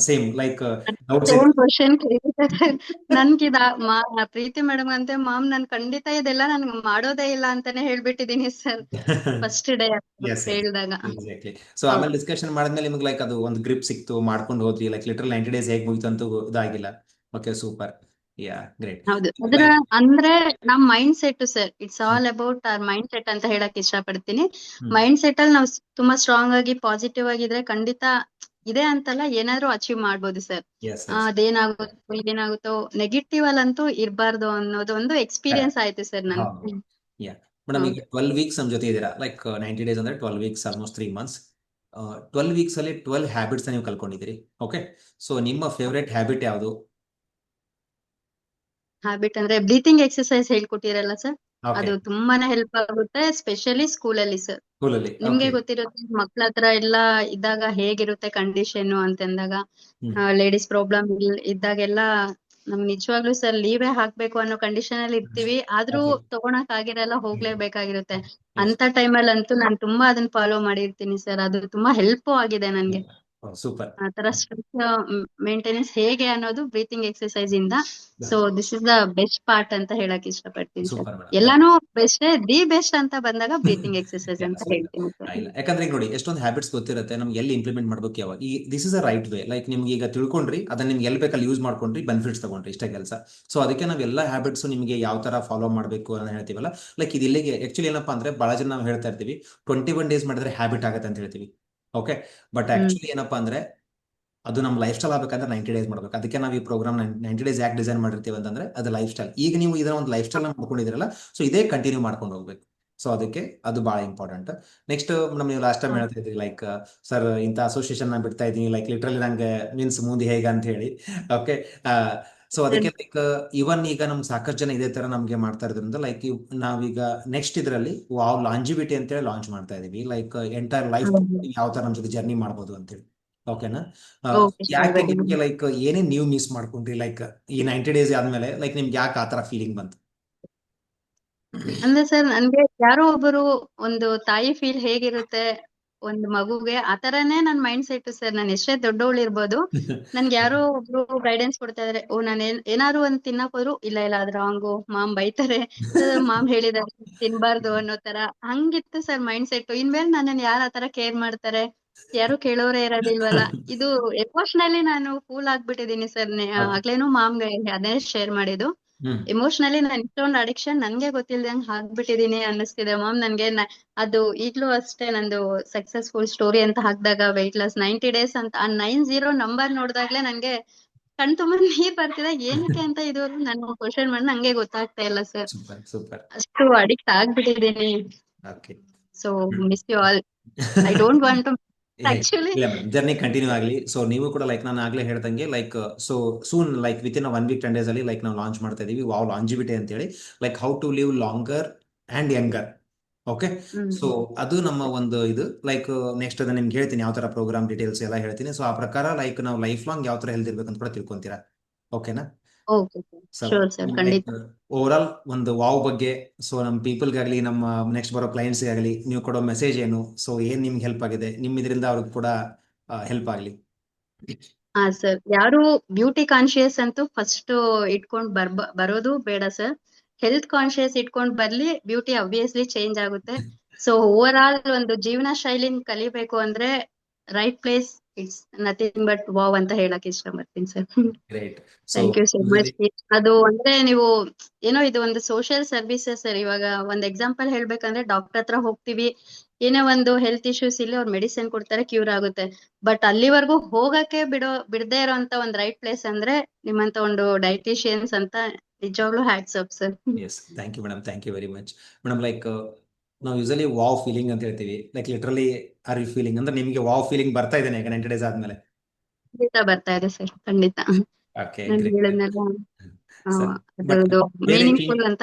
ಸೇಮ್ ಲೈಕ್ ಡೌಟ್ಸ್ ಇದೆ. ಸೇಮ್ ಕ್ವಶನ್ ಕೇಳಿದ್ದಾರೆ ನನ್ಗಿದ ಪ್ರೀತಿ ಮೇಡಮ್ ಅಂತೆ, ಮ್ಯಾಮ್ ನಾನ್ ಖಂಡಿತ ಇದೆಲ್ಲ ನನ್ ಮಾಡೋದೇ ಇಲ್ಲ ಅಂತಾನೆ ಹೇಳ್ಬಿಟ್ಟಿದೀನಿ ಸರ್ ಫಸ್ಟ್ ಡೇ ಎಸ್ ಹೇಳಿದಾಗ. ಎಕ್ಸಾಕ್ಟ್ಲಿ. ಸೊ ಆಮೇಲೆ ಡಿಸ್ಕಷನ್ ಮಾಡಿದ್ಮೇಲೆ ನಿಮ್ಗೆ ಲೈಕ್ ಅದು ಒಂದು ಗ್ರಿಪ್ ಸಿಕ್ತು, ಮಾಡ್ಕೊಂಡು ಹೋದ್ರಿ, ಲೈಕ್ ಲಿಟರಲ್ 90 days ಹೇಗೆ ಮುಗಿತು ಅಂತೂ ಇದಾಗಿಲ್ಲ. Okay, super. Yeah, great. ಹೌದು. ಅದ್ರ ಅಂದ್ರೆ ನಮ್ mind set sir, it's all about our mind set ಅಂತ ಹೇಳಕ್ ಇಷ್ಟಪಡ್ತೀನಿ. ಮೈಂಡ್ ಸೆಟ್ ಅಲ್ಲಿ ನಾವು ತುಂಬಾ ಸ್ಟ್ರಾಂಗ್ ಆಗಿ ಪಾಸಿಟಿವ್ ಆಗಿದ್ರೆ ಖಂಡಿತ ಇದೆ ಅಂತಲ್ಲ ಏನಾದ್ರೂ ಅಚೀವ್ ಮಾಡ್ಬೋದು ಸರ್. ಅದೇನಾಗುತ್ತೋ ಏನಾಗುತ್ತೋ ನೆಗೆಟಿವ್ ಅಲ್ಲಂತೂ ಇರಬಾರ್ದು ಅನ್ನೋದು ಒಂದು ಎಕ್ಸ್ಪೀರಿಯನ್ಸ್ ಆಯ್ತು ಸರ್ ನನ್ಗೆ. ಮೇಡಮ್ ಈಗ 12 weeks ನಮ್ಮ ಜೊತೆ ಇದ್ದೀರಾ, ಲೈಕ್ 90 days ಅಂದ್ರೆ 12 weeks, ಆಲ್ಮೋಸ್ಟ್ 3 months. 12 weeks ಅಲ್ಲಿ 12 ಹ್ಯಾಬಿಟ್ಸ್ ನೀವು ಕಲ್ಕೊಂಡಿದ್ದೀರಿ. ಓಕೆ. ಸೊ ನಿಮ್ಮ ಫೇವ್ರೇಟ್ ಹ್ಯಾಬಿಟ್ ಯಾವುದು? ಹ್ಯಾಬಿಟ್ ಅಂದ್ರೆ ಬ್ರೀತಿಂಗ್ ಎಕ್ಸರ್ಸೈಸ್ ಹೇಳ್ಕೊಟ್ಟಿರಲ್ಲ ಸರ್, ಓಕೆ. ಅದು ತುಂಬಾನೇ ಹೆಲ್ಪ್ ಆಗುತ್ತೆ, ಸ್ಪೆಷಲಿ ಸ್ಕೂಲಲ್ಲಿ ಸರ್. ಸ್ಕೂಲಲ್ಲಿ. ನಿಮ್ಗೆ ಓಕೆ. ಗೊತ್ತಿರುತ್ತೆ ಮಕ್ಳ ಹತ್ರ ಎಲ್ಲ ಇದ್ದಾಗ ಹೇಗಿರುತ್ತೆ ಕಂಡೀಷನ್ ಅಂತಂದಾಗ, ಹ್ಮ್. ಲೇಡೀಸ್ ಪ್ರಾಬ್ಲಮ್ ಇದ್ದಾಗೆಲ್ಲ ನಮ್ ನಿಜವಾಗ್ಲೂ ಸರ್ ಲೀವೇ ಹಾಕ್ಬೇಕು ಅನ್ನೋ ಕಂಡೀಷನ್ ಅಲ್ಲಿ ಇರ್ತೀವಿ, ಆದ್ರೂ Okay. ತಗೊಳಕ್ ಆಗಿರಲ್ಲ, ಹೋಗ್ಲೇಬೇಕಾಗಿರುತ್ತೆ. Yes. ಅಂತ ಟೈಮಲ್ಲಿ ಅಂತೂ ನಾನು ತುಂಬಾ ಅದನ್ನ ಫಾಲೋ ಮಾಡಿರ್ತೀನಿ ಸರ್, ಅದು ತುಂಬಾ ಹೆಲ್ಪ್ ಆಗಿದೆ ನನ್ಗೆ. ಸೂಪರ್. ಆತರ ಸ್ಟ್ರೆಸ್ ಮೇಂಟೆನೆನ್ಸ್ ಹೇಗೆ ಅನ್ನೋದು ಬ್ರೀತಿಂಗ್ ಎಕ್ಸರ್ಸೈಸ್ ಇಂದ. So this is the best part ಅಂತ ಹೇಳಕ್ ಇಷ್ಟಪಡ್ತೀನಿ ಸರ್. Super madam. ಎಲ್ಲಾನು ಬೆಸ್ಟ್, ದಿ ಬೆಸ್ಟ್ ಅಂತ ಬಂದಾಗ ಬ್ರೀತಿಂಗ್ ಎಕ್ಸರ್ಸೈಸ್ ಅಂತ ಹೇಳ್ತೀನಿ ಸರ್. ಇಲ್ಲ, ಯಾಕಂದ್ರೆ ಈಗ ನೋಡಿ ಎಷ್ಟೊಂದು ಹ್ಯಾಬಿಟ್ಸ್ ಗೊತ್ತಿರುತ್ತೆ ನಮ್ಗೆ, ಎಲ್ಲಿ ಇಂಪ್ಲಿಮೆಂಟ್ ಮಾಡ್ಬೇಕು ಯಾವಾಗ. ಈ this is a right way. Like ನಿಮ್ಗೆ ಈಗ ತಿಳ್ಕೊಂಡ್ರಿ, ಅದನ್ನ ನಿಮ್ಗೆ ಎಲ್ಲಿ ಬೇಕಲ್ಲಿ ಯೂಸ್ ಮಾಡ್ಕೊಂಡ್ರಿ, ಬೆನಿಫಿಟ್ಸ್ ತಗೊಂಡ್ರಿ, ಇಷ್ಟೇ ಕೆಲಸ. ಸೊ ಅದಕ್ಕೆ ನಾವು ಎಲ್ಲ ಹ್ಯಾಬಿಟ್ಸ್ ನಿಮಗೆ ಯಾವ ತರ ಫಾಲೋ ಮಾಡಬೇಕು ಅಂತ ಹೇಳ್ತೀವಲ್ಲ, ಲೈಕ್ ಇದು ಇಲ್ಲಿಗೆ ಆಕ್ಚುಲಿ ಏನಪ್ಪಾ ಅಂದ್ರೆ ಬಹಳ ಜನ ನಾವು ಹೇಳ್ತಾ ಇರ್ತೀವಿ 21 days ಮಾಡಿದ್ರೆ ಹ್ಯಾಬಿಟ್ ಆಗುತ್ತೆ ಅಂತ ಹೇಳ್ತೀವಿ. ಓಕೆ. ಬಟ್ ಆಕ್ಚುಲಿ ಏನಪ್ಪಾ ಅಂದ್ರೆ ಅದು ನಮ್ಮ ಲೈಫ್ ಸ್ಟೈಲ್ ಆಗ್ಬೇಕಂದ್ರೆ 90 days ಮಾಡ್ಬೇಕು. ಅದಕ್ಕೆ ನಾವು ಈ ಪ್ರೋಗ್ರಾಮ್ 90 days ಯಾಕೆ ಡಿಸೈನ್ ಮಾಡಿರ್ತೀವಿ ಅಂತಂದ್ರೆ ಅದು ಲೈಫ್ ಸ್ಟೈಲ್. ಈಗ ನೀವು ಇದನ್ನ ಒಂದು ಲೈಫ್ ಸ್ಟೈಲ್ ಮಾಡ್ಕೊಂಡಿದ್ದೀರಲ್ಲ, ಸೊ ಇದೇ ಕಂಟಿನ್ಯೂ ಮಾಡ್ಕೊಂಡು ಹೋಗ್ಬೇಕು. ಸೊ ಅದಕ್ಕೆ ಅದು ಬಹಳ ಇಂಪಾರ್ಟೆಂಟ್. ನೆಕ್ಸ್ಟ್ ಮೇಡಮ್, ನೀವು ಲಾಸ್ಟ್ ಟೈಮ್ ಹೇಳ್ತಾ ಇದ್ರಿ ಲೈಕ್ ಸರ್ ಇಂಥ ಅಸೋಸಿಯೇಷನ್ ನ ಬಿಡ್ತಾ ಇದ್ದೀನಿ, ಲೈಕ್ ಲಿಟ್ರಲಿ ನಂಗೆ ಮೀನ್ಸ್ ಮುಂದೆ ಹೇಗೆ ಅಂತ ಹೇಳಿ. ಓಕೆ. ಸೊ ಅದಕ್ಕೆ ಲೈಕ್ ಇವನ್ ಈಗ ನಮ್ಗೆ ಸಾಕಷ್ಟು ಜನ ಇದೇ ತರ ನಮ್ಗೆ ಮಾಡ್ತಾ ಇರೋದ್ರಿಂದ ಲೈಕ್ ನಾವೀಗ ನೆಕ್ಸ್ಟ್ ಇದರಲ್ಲಿ ವಾವ್ ಲಾಂಜಿವಿಟಿ ಅಂತ ಹೇಳಿ ಲಾಂಚ್ ಮಾಡ್ತಾ ಇದೀವಿ. ಲೈಕ್ ಎಂಟೈರ್ ಲೈಫ್ ಯಾವ ತರ ನಮ್ ಜೊತೆ ಜರ್ನಿ ಮಾಡ್ಬೋದು ಅಂತ ಹೇಳಿ. ಓಕೆನಾ? ಯಾಕೆ ನಿಮ್ಗೆ ಲೈಕ್ ಏನೇ ನೀವು ಮಿಸ್ ಮಾಡ್ಕೊಂಡ್ರಿ ಲೈಕ್ ಈ 90 days ಆದ್ಮೇಲೆ, ಲೈಕ್ ನಿಮ್ಗೆ ಯಾಕೆ ಆತರ ಫೀಲಿಂಗ್ ಬಂತು? ಅಂದ್ರೆ ಸರ್ ನನ್ಗೆ ಯಾರೋ ಒಬ್ಬರು ಒಂದು ತಾಯಿ ಫೀಲ್ ಹೇಗಿರುತ್ತೆ ಒಂದು ಮಗುಗೆ, ಆತರನೇ ನನ್ ಮೈಂಡ್ ಸೆಟ್ ಸರ್. ನಾನು ಎಷ್ಟೇ ದೊಡ್ಡವಳು ಇರ್ಬೋದು, ನನ್ಗೆ ಯಾರೋ ಒಬ್ರು ಗೈಡೆನ್ಸ್ ಕೊಡ್ತಾ ಇದಾರೆ, ಓ ನಾನು ಏನಾದ್ರು ಒಂದ್ ತಿನ್ನಕ್ ಹೋದ್ರು ಇಲ್ಲ ಇಲ್ಲ ಅದ್ ರಾಂಗು, ಮಾಮ್ ಬೈತಾರೆ, ಮಾಮ್ ಹೇಳಿದಾರೆ ತಿನ್ಬಾರ್ದು ಅನ್ನೋ ತರ ಹಂಗಿತ್ತು ಸರ್ ಮೈಂಡ್ ಸೆಟ್. ಇನ್ಮೇಲೆ ನನ್ನನ್ನು ಯಾರು ಆತರ ಕೇರ್ ಮಾಡ್ತಾರೆ, ಯಾರು ಕೇಳೋರೇ ಇರೋದಿಲ್ವಲ್ಲ. ಇದು ಎಮೋಷನಲಿ ನಾನು ಫೂಲ್ ಆಗ್ಬಿಟ್ಟಿದೀನಿ ಸರ್. ಆಗ್ಲೇನು ಮಾಮ್ಗೆ ಅದೇ ಶೇರ್ ಮಾಡಿದ್ದು, ಎಮೋಷನಲಿ ನಾನು ಇಷ್ಟೊಂದು ಅಡಿಕ್ಷನ್ ನನ್ಗೆ ಗೊತ್ತಿಲ್ದಂಗ್ ಆಗ್ಬಿಟ್ಟಿದೀನಿ ಅನ್ನಿಸ್ತಿದೆ ಮ್ಯಾಮ್ ನನ್ಗೆ. ಅದು ಈಗ್ಲೂ ಅಷ್ಟೇ, ನಂದು ಸಕ್ಸಸ್ಫುಲ್ ಸ್ಟೋರಿ ಅಂತ ಹಾಕಿದಾಗ ವೆಯ್ಟ್ ಲಾಸ್ 90 days ಅಂತ ಆ 90 ನಂಬರ್ ನೋಡಿದಾಗ್ಲೇ ನಂಗೆ ಕಣ್ ತುಂಬ ನೀರ್ ಬರ್ತಿದೆ. ಏನಕ್ಕೆ ಅಂತ ಇದುವರೆಗೂ ನಾನು ಕ್ವಶನ್ ಮಾಡಿ ನಂಗೆ ಗೊತ್ತಾಗ್ತಾ ಇಲ್ಲ ಸರ್, ಅಷ್ಟು ಅಡಿಕ್ಟ್ ಆಗ್ಬಿಟ್ಟಿದೀನಿ. So miss you all. I don't want to actually ಇಲ್ಲ ಮೇಡಮ್, ಜರ್ನಿ ಕಂಟಿನ್ಯೂ ಆಗಲಿ. ಸೊ ನೀವು ಕೂಡ ಲೈಕ್ ನಾನು ಆಗ್ಲೇ ಹೇಳ್ದಂಗೆ like so soon like with in 1 week 10 days ಅಲ್ಲಿ ಲೈಕ್ ನಾವು ಲಾಂಚ್ ಮಾಡ್ತಾ ಇದೀವಿ ವಾವ್ ಲಾಂಜಿವಿಟಿ ಅಂತೇಳಿ, like how to live longer and younger. Okay, so ಅದು ನಮ್ಮ ಒಂದು ಇದು ಲೈಕ್ ನೆಕ್ಸ್ಟ್ ಅದನ್ನ ನಿಮ್ಗೆ ಹೇಳ್ತೀನಿ ಯಾವ ತರ ಪ್ರೋಗ್ರಾಮ್ ಡೀಟೇಲ್ಸ್ ಎಲ್ಲ ಹೇಳ್ತೀನಿ. ಸೊ ಆ ಪ್ರಕಾರ ಲೈಕ್ ನಾವು ಲೈಫ್ ಲಾಂಗ್ ಯಾವ ತರ ಹೆಲ್ತ್ ಇರ್ಬೇಕು ಅಂತ ಕೂಡ ತಿಳ್ಕೊಂತೀರಾ. ಓಕೆನಾ? Okay so sure sir, like ಖಂಡಿತ. ಓವರ್ ಆಲ್ ಒಂದು ವಾವ್ ಬಗ್ಗೆ, ಸೊ ನಮ್ಮ ಪೀಪಲ್ಗಾಗಲಿ ನಮ್ಮ ನೆಕ್ಸ್ಟ್ ಬರೋ ಕ್ಲೈಂಟ್ಸ್ಗಾಗಲಿ ನೀವು ಕೊಡೋ ಮೆಸೇಜ್ ಏನು, ಸೊ ಏನ್ ನಿಮ್ಗೆ ಹೆಲ್ಪ್ ಆಗಿದೆ, ನಿಮ್ ಇದರಿಂದ ಅವ್ರಿಗೆ ಕೂಡ ಹೆಲ್ಪ್ ಆಗಲಿ. ಹಾ ಸರ್, ಯಾರು ಬ್ಯೂಟಿ ಕಾನ್ಶಿಯಸ್ ಅಂತೂ ಫಸ್ಟ್ ಇಟ್ಕೊಂಡ್ ಬರೋದು ಬೇಡ ಸರ್. ಹೆಲ್ತ್ ಕಾನ್ಶಿಯಸ್ ಇಟ್ಕೊಂಡ್ ಬರ್ಲಿ, ಬ್ಯೂಟಿ ಅಬ್ವಿಯಸ್ಲಿ ಚೇಂಜ್ ಆಗುತ್ತೆ. ಸೊ ಓವರ್ ಆಲ್ ಒಂದು ಜೀವನ ಶೈಲಿನ ಕಲಿಬೇಕು ಅಂದ್ರೆ right place, it's nothing but wow ಅಂತ ಹೇಳಕ್ ಇಷ್ಟಪಡ್ತೀನಿ sir. Great. So thank you so much. ಅದು ಅಂದ್ರೆ ನೀವು ಏನೋ ಇದು ಒಂದು ಸೋಷಿಯಲ್ ಸರ್ವಿಸಸ್ ಸರ್. ಇವಾಗ ಒಂದ್ ಎಕ್ಸಾಂಪಲ್ ಹೇಳ್ಬೇಕಂದ್ರೆ ಡಾಕ್ಟರ್ ಹತ್ರ ಹೋಗ್ತೀವಿ, ಏನೇ ಒಂದು ಹೆಲ್ತ್ ಇಶ್ಯೂಸ್ ಇಲ್ಲಿ ಅವ್ರು ಮೆಡಿಸಿನ್ ಕೊಡ್ತಾರೆ, ಕ್ಯೂರ್ ಆಗುತ್ತೆ. ಬಟ್ ಅಲ್ಲಿವರೆಗೂ ಹೋಗಕ್ಕೆ ಬಿಡದೇ ಇರೋಂತ ಒಂದ್ ರೈಟ್ ಪ್ಲೇಸ್ ಅಂದ್ರೆ ನಿಮ್ಮಂತ ಒಂದು ಡೈಟಿಷಿಯನ್ಸ್ ಅಂತ ನಿಜವಾಗ್ಲೂ hats up sir. Yes, thank you madam, thank you very much madam. Like ನಾವು ಯೂಸಲಿ ವಾವ್ ಫೀಲಿಂಗ್ ಅಂತ ಹೇಳ್ತೀವಿ, like literally are you feeling ಅಂದ್ರೆ ನಿಮಗೆ ವಾವ್ ಫೀಲಿಂಗ್ ಬರ್ತಾ ಇದ್ದೇನೆ ಈಗ 90 ಡೇಸ್ ಆದ್ಮೇಲೆ? ಖಂಡಿತ ಬರ್ತಾ ಇದೆ ಸರ್, ಖಂಡಿತ. ಓಕೆ, ನಾನು ಗ್ರೇಟ್. ಹೇಳಿದ್ನಲ್ಲ, ಸರ್ ಬಟ್ ಅದು ಬೇರೆ ಮೀನಿಂಗ್ಫುಲ್ ಅಂತ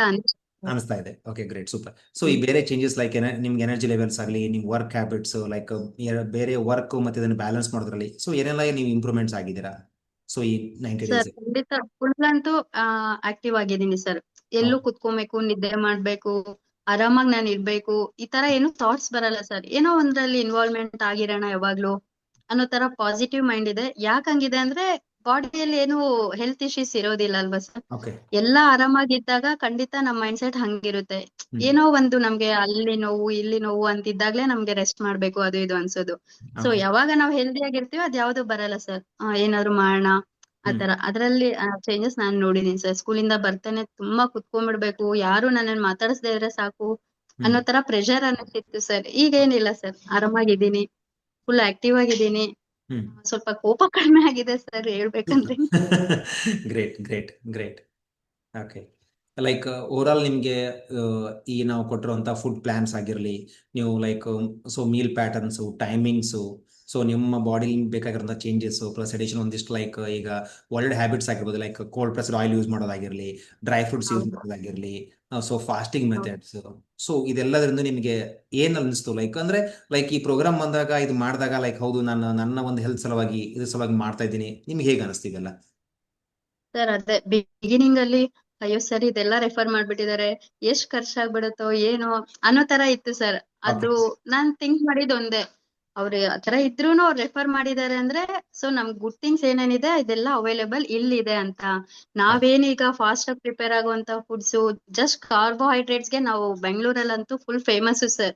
ಅನಿಸ್ತಾ ಇದೆ. Okay, great, super. ಸೊ ಈ ಬೇರೆ ಚೇಂಜಸ್ ಲೈಕ್ ನಿಮ್ಗೆ ಎನರ್ಜಿ ಲೆವೆಲ್ಸ್ ಆಗಲಿ, ನಿಮ್ ವರ್ಕ್ ಹ್ಯಾಬಿಟ್ಸ್ ಲೈಕ್ ಬೇರೆ ವರ್ಕ್ ಮತ್ತೆ ಇದನ್ನ ಬ್ಯಾಲೆನ್ಸ್ ಮಾಡೋದ್ರಲ್ಲಿ ಸೊ ಏನೆಲ್ಲ ನೀವು ಇಂಪ್ರೂವ್ಮೆಂಟ್ಸ್ ಆಗಿದ್ದೀರಾ ಸೊ ಈ 90 ಸರ್ ಡೇಸ್? ಖಂಡಿತ ಫುಲ್ ಅಂತೂ ಆಕ್ಟಿವ್ ಆಗಿದ್ದೀನಿ ಸರ್. ಎಲ್ಲೂ ಕುತ್ಕೊಬೇಕು, ನಿದ್ದೆ ಮಾಡ್ಬೇಕು, ಆರಾಮಾಗಿ ನಾನು ಇರ್ಬೇಕು, ಈ ತರ ಏನು ಥಾಟ್ಸ್ ಬರಲ್ಲ ಸರ್. ಏನೋ ಒಂದ್ರಲ್ಲಿ ಇನ್ವಾಲ್ವ್ಮೆಂಟ್ ಆಗಿರೋಣ ಯಾವಾಗ್ಲೂ ಅನ್ನೋ ತರ ಪಾಸಿಟಿವ್ ಮೈಂಡ್ ಇದೆ. ಯಾಕಂಗಿದೆ ಅಂದ್ರೆ ಬಾಡಿಯಲ್ಲಿ ಏನು ಹೆಲ್ತ್ ಇಶ್ಯೂಸ್ ಇರೋದಿಲ್ಲ ಅಲ್ವಾ ಸರ್. ಓಕೆ, ಎಲ್ಲಾ ಆರಾಮಾಗಿದ್ದಾಗ ಖಂಡಿತ ನಮ್ ಮೈಂಡ್ ಸೆಟ್ ಹಂಗಿರುತ್ತೆ. ಏನೋ ಒಂದು ನಮ್ಗೆ ಅಲ್ಲಿ ನೋವು ಇಲ್ಲಿ ನೋವು ಅಂತಿದ್ದಾಗ್ಲೇ ನಮ್ಗೆ ರೆಸ್ಟ್ ಮಾಡ್ಬೇಕು ಅದು ಇದು ಅನ್ಸೋದು. So okay. ಯಾವಾಗ ನಾವ್ ಹೆಲ್ದಿ ಆಗಿರ್ತೀವಿ ಅದ್ ಯಾವ್ದು ಬರಲ್ಲ ಸರ್. ಏನಾದ್ರು ಮಾಡೋಣ ಆತರ ಅದ್ರಲ್ಲಿ ಚೇಂಜಸ್ ನಾನ್ ನೋಡಿದೀನಿ ಸರ್. ಸ್ಕೂಲಿಂದ ಬರ್ತೇನೆ ತುಂಬಾ ಕುತ್ಕೊಂಡ್ಬಿಡ್ಬೇಕು, ಯಾರು ನನ್ನನ್ನು ಮಾತಾಡಿಸ್ದೇ ಇದ್ರೆ ಸಾಕು ಅನ್ನೋ ತರ ಪ್ರೆಷರ್ ಅನ್ನಿಸ್ತಿತ್ತು ಸರ್. ಈಗ ಏನಿಲ್ಲ ಸರ್, ಆರಾಮಾಗಿದ್ದೀನಿ, ಫುಲ್ ಆಕ್ಟಿವ್ ಆಗಿದ್ದೀನಿ. ಸ್ವಲ್ಪ ಕೋಪ ಕಡಿಮೆ ಆಗಿದೆ ಸರ್ ಹೇಳ್ಬೇಕಂದ್ರೆ. Great, great, great. Okay, like over all ನಿಮಗೆ ಈ ನಾವು ಕೊಟ್ಟಿರುವಂಥ ಫುಡ್ ಪ್ಲಾನ್ಸ್ ಆಗಿರಲಿ, ನೀವು like so meal patterns, timings, so ನಿಮ್ಮ ಬಾಡಿ ಬೇಕಾಗಿರೋಂಥ ಚೇಂಜಸ್ಸು ಪ್ಲಸ್ ಅಡಿಷನ್ ಒಂದಿಷ್ಟು ಲೈಕ್ ಈಗ ಒಳ್ಳೆ ಹ್ಯಾಬಿಟ್ಸ್ ಆಗಿರ್ಬೋದು, like cold pressed oil use ಮಾಡೋದಾಗಿರಲಿ, ಡ್ರೈ ಫ್ರೂಟ್ಸ್ ಯೂಸ್ ಮಾಡೋದಾಗಿರಲಿ, ಸೊ ಫಾಸ್ಟಿಂಗ್ ಮೆಥಡ್ಸ್, ಸೊ ಇದೆಲ್ಲದರಿಂದ ನಿಮಗೆ ಏನ್ ಅನಿಸ್ತು? ಲೈಕ್ ಅಂದ್ರೆ ಲೈಕ್ ಈ ಪ್ರೋಗ್ರಾಮ್ ಬಂದಾಗ ಇದು ಮಾಡಿದಾಗ ಲೈಕ್ ಹೌದು ನಾನು ನನ್ನ ಒಂದು ಹೆಲ್ತ್ ಸಲುವಾಗಿ ಇದ್ರ ಸಲುವಾಗಿ ಮಾಡ್ತಾ ಇದ್ದೀನಿ, ನಿಮ್ಗೆ ಹೇಗೆ ಅನಿಸ್ತಿದೆಲ್ಲ? ಸರ್ ಅದೇ ಬಿಗಿನಿಂಗ್ ಅಲ್ಲಿ ಅಯ್ಯೋ ಸರ್ ಇದೆಲ್ಲ ರೆಫರ್ ಮಾಡ್ಬಿಟ್ಟಿದ್ದಾರೆ, ಎಷ್ಟ್ ಖರ್ಚಾಗ್ಬಿಡುತ್ತೋ ಏನೋ ಅನ್ನೋ ತರ ಇತ್ತು ಸರ್. ಅದು ನಾನ್ ಥಿಂಕ್ ಮಾಡಿದ್ ಒಂದೇ, ಅವ್ರು ಆತರ ಇದ್ರೂನು ಅವ್ರು ರೆಫರ್ ಮಾಡಿದ್ದಾರೆ ಅಂದ್ರೆ ಸೊ ನಮ್ ಗುಡ್ ಥಿಂಗ್ಸ್ ಏನೇನಿದೆ ಇದೆಲ್ಲ ಅವೈಲೇಬಲ್ ಇಲ್ಲಿದೆ ಅಂತ. ನಾವೇನೀಗ ಫಾಸ್ಟ್ ಆಗಿ ಪ್ರಿಪೇರ್ ಆಗುವಂತ ಫುಡ್ಸ್ ಜಸ್ಟ್ ಕಾರ್ಬೋಹೈಡ್ರೇಟ್ಸ್ ಗೆ ನಾವು ಬೆಂಗಳೂರಲ್ಲಂತೂ ಫುಲ್ ಫೇಮಸ್ ಸರ್.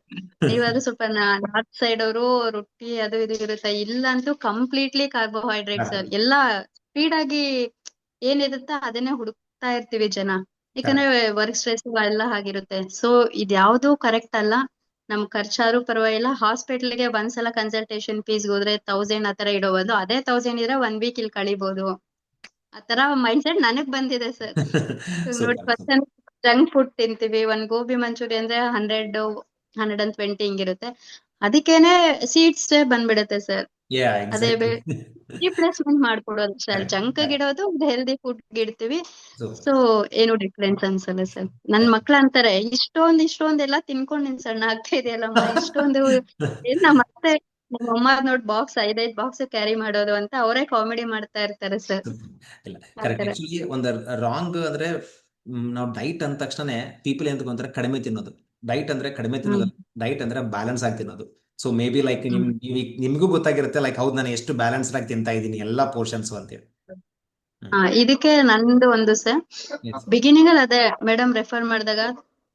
ನೀವಾದ್ರೂ ಸ್ವಲ್ಪ ನಾರ್ತ್ ಸೈಡ್ ಅವರು ರೊಟ್ಟಿ ಅದು ಇದು ಇರುತ್ತೆ, ಇಲ್ಲಂತೂ ಕಂಪ್ಲೀಟ್ಲಿ ಕಾರ್ಬೋಹೈಡ್ರೇಟ್ ಸರ್. ಎಲ್ಲಾ ಸ್ಪೀಡ್ ಆಗಿ ಏನಿರುತ್ತೆ ಅದನ್ನೇ ಹುಡುಕ್ತಾ ಇರ್ತೀವಿ ಜನ, ಯಾಕಂದ್ರೆ ವರ್ಕ್ ಸ್ಟ್ರೆಸ್ ಎಲ್ಲ ಆಗಿರುತ್ತೆ. ಸೊ ಇದ್ಯಾವ್ದು ಕರೆಕ್ಟ್ ಅಲ್ಲ. ನಮ್ ಖರ್ಚಾರು ಪರವಾಗಿಲ್ಲ, ಹಾಸ್ಪಿಟಲ್ಗೆ ಒಂದ್ಸಲ ಕನ್ಸಲ್ಟೇಷನ್ ಫೀಸ್ ಹೋದ್ರೆ 1000 ಆತರ ಇಡೋದು, ಅದೇ 1000 ಇದ್ರೆ 1 ವೀಕ್ ಇಲ್ಲಿ ಕಳಿಬಹುದು. ಆತರ ಮೈಂಡ್ ಸೆಟ್ ನನಗ್ ಬಂದಿದೆ ಸರ್. ನೋಡಿ ಪರ್ಸನ್ ಜಂಕ್ ಫುಡ್ ತಿಂತೀವಿ, ಒಂದ್ ಗೋಬಿ ಮಂಚೂರಿ ಅಂದ್ರೆ 100 120 ಹಿಂಗಿರುತ್ತೆ, ಅದಕ್ಕೇನೆ ಸೀಟ್ಸ್ ಬಂದ್ಬಿಡುತ್ತೆ ಸರ್. ಅದೇ ರಿಪ್ಲೇಸ್ಮೆಂಟ್ ಮಾಡ್ಕೊಡೋದು ಸರ್. ಜಂಕ್ ಇಡೋದು ಹೆಲ್ದಿ ಫುಡ್ ಇಡ್ತೀವಿ, ಸೊ ಏನು ಡಿಫ್ರೆನ್ಸ್ ಅನ್ಸಲ್ಲ ಸರ್. ನನ್ ಮಕ್ಳು ಅಂತಾರೆ ಇಷ್ಟೊಂದೆಲ್ಲ ತಿನ್ಕೊಂಡ್ ನಿನ್ ಸಣ್ಣ ಆಗ್ತಾ ಇದೆಯಲ್ಲಮ್ಮ, ಇಷ್ಟೊಂದು ಏನ್ ಮತ್ತೆ ನಮ್ಮಮ್ಮ ನೋಡ್ ಬಾಕ್ಸ್ 5 ಬಾಕ್ಸ್ ಕ್ಯಾರಿ ಮಾಡೋದು ಅಂತ ಅವರೇ ಕಾಮಿಡಿ ಮಾಡ್ತಾ ಇರ್ತಾರೆ ಸರ್. ಇಲ್ಲ, ಕರೆಕ್ಟ್. ಆಕ್ಚುಲಿ ಒಂದು ರಾಂಗ್ ಅಂದ್ರೆ ನಾವು ಡೈಟ್ ಅಂದ ತಕ್ಷಣ ಪೀಪಲ್ ಏನ್ ತಗೊಂತಾರೆ ಕಡಿಮೆ ತಿನ್ನೋದು. ಡೈಟ್ ಅಂದ್ರೆ ಕಡಿಮೆ ತಿನ್ನೋದು, ಡೈಟ್ ಅಂದ್ರೆ ಬ್ಯಾಲೆನ್ಸ್ ಆಗಿ ತಿನ್ನೋದು. ಸೊ ಮೇ ಬಿ ಲೈಕ್ ನಿಮ್ಗೂ ಗೊತ್ತಾಗಿರುತ್ತೆ ಲೈಕ್ ಹೌದು ನಾನು ಎಷ್ಟು ಬ್ಯಾಲೆನ್ಸ್ಡ್ ಆಗಿ ತಿಂತಾ ಇದ್ದೀನಿ ಎಲ್ಲಾ ಪೋರ್ಷನ್ಸ್ ಅಂತೇಳಿ. ಇದಕ್ಕೆ ನಂದು ಒಂದು ಸರ್, ಬಿಗಿನಿಂಗ್ ಅಲ್ಲಿ ಅದೇ ಮೇಡಮ್ ರೆಫರ್ ಮಾಡಿದಾಗ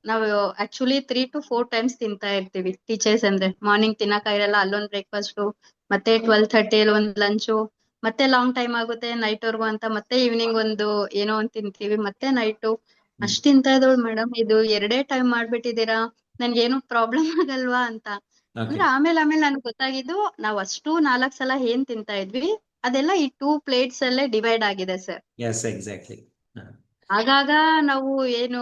ನಾವು ಆಕ್ಚುಲಿ 3 to 4 ಟೈಮ್ಸ್ ತಿಂತಾ ಇರ್ತೀವಿ ಟೀಚರ್ಸ್ ಅಂದ್ರೆ. ಮಾರ್ನಿಂಗ್ ತಿನ್ನಕ್ಕಾಗಿರಲ್ಲ, ಅಲ್ಲೊಂದ್ ಬ್ರೇಕ್ಫಾಸ್ಟ್, ಮತ್ತೆ 12:30 ಅಲ್ಲಿ ಒಂದ್ ಲಂಚು, ಮತ್ತೆ ಲಾಂಗ್ ಟೈಮ್ ಆಗುತ್ತೆ ನೈಟ್ ವರ್ಗು ಅಂತ, ಮತ್ತೆ ಈವ್ನಿಂಗ್ ಒಂದು ಏನೋ ಒಂದ್ ತಿಂತೀವಿ, ಮತ್ತೆ ನೈಟು ಅಷ್ಟ್ ತಿಂತಾ ಇದ್ದೋಳು ಮೇಡಮ್, ಇದು 2 ಟೈಮ್ ಮಾಡ್ಬಿಟ್ಟಿದೀರಾ, ನನ್ಗೇನು ಪ್ರಾಬ್ಲಮ್ ಆಗಲ್ವಾ ಅಂತ. ಅಂದ್ರೆ ಆಮೇಲೆ ನನ್ಗೆ ಗೊತ್ತಾಗಿದ್ದು ನಾವ್ ಅಷ್ಟು 4 ಸಲ ಏನ್ ತಿಂತಾ ಇದ್ವಿ ಅದೆಲ್ಲ ಈ 2 ಪ್ಲೇಟ್ಸ್ ಅಲ್ಲೇ ಡಿವೈಡ್ ಆಗಿದೆ ಸರ್. S, exactly. ಆಗಾಗ ನಾವು ಏನು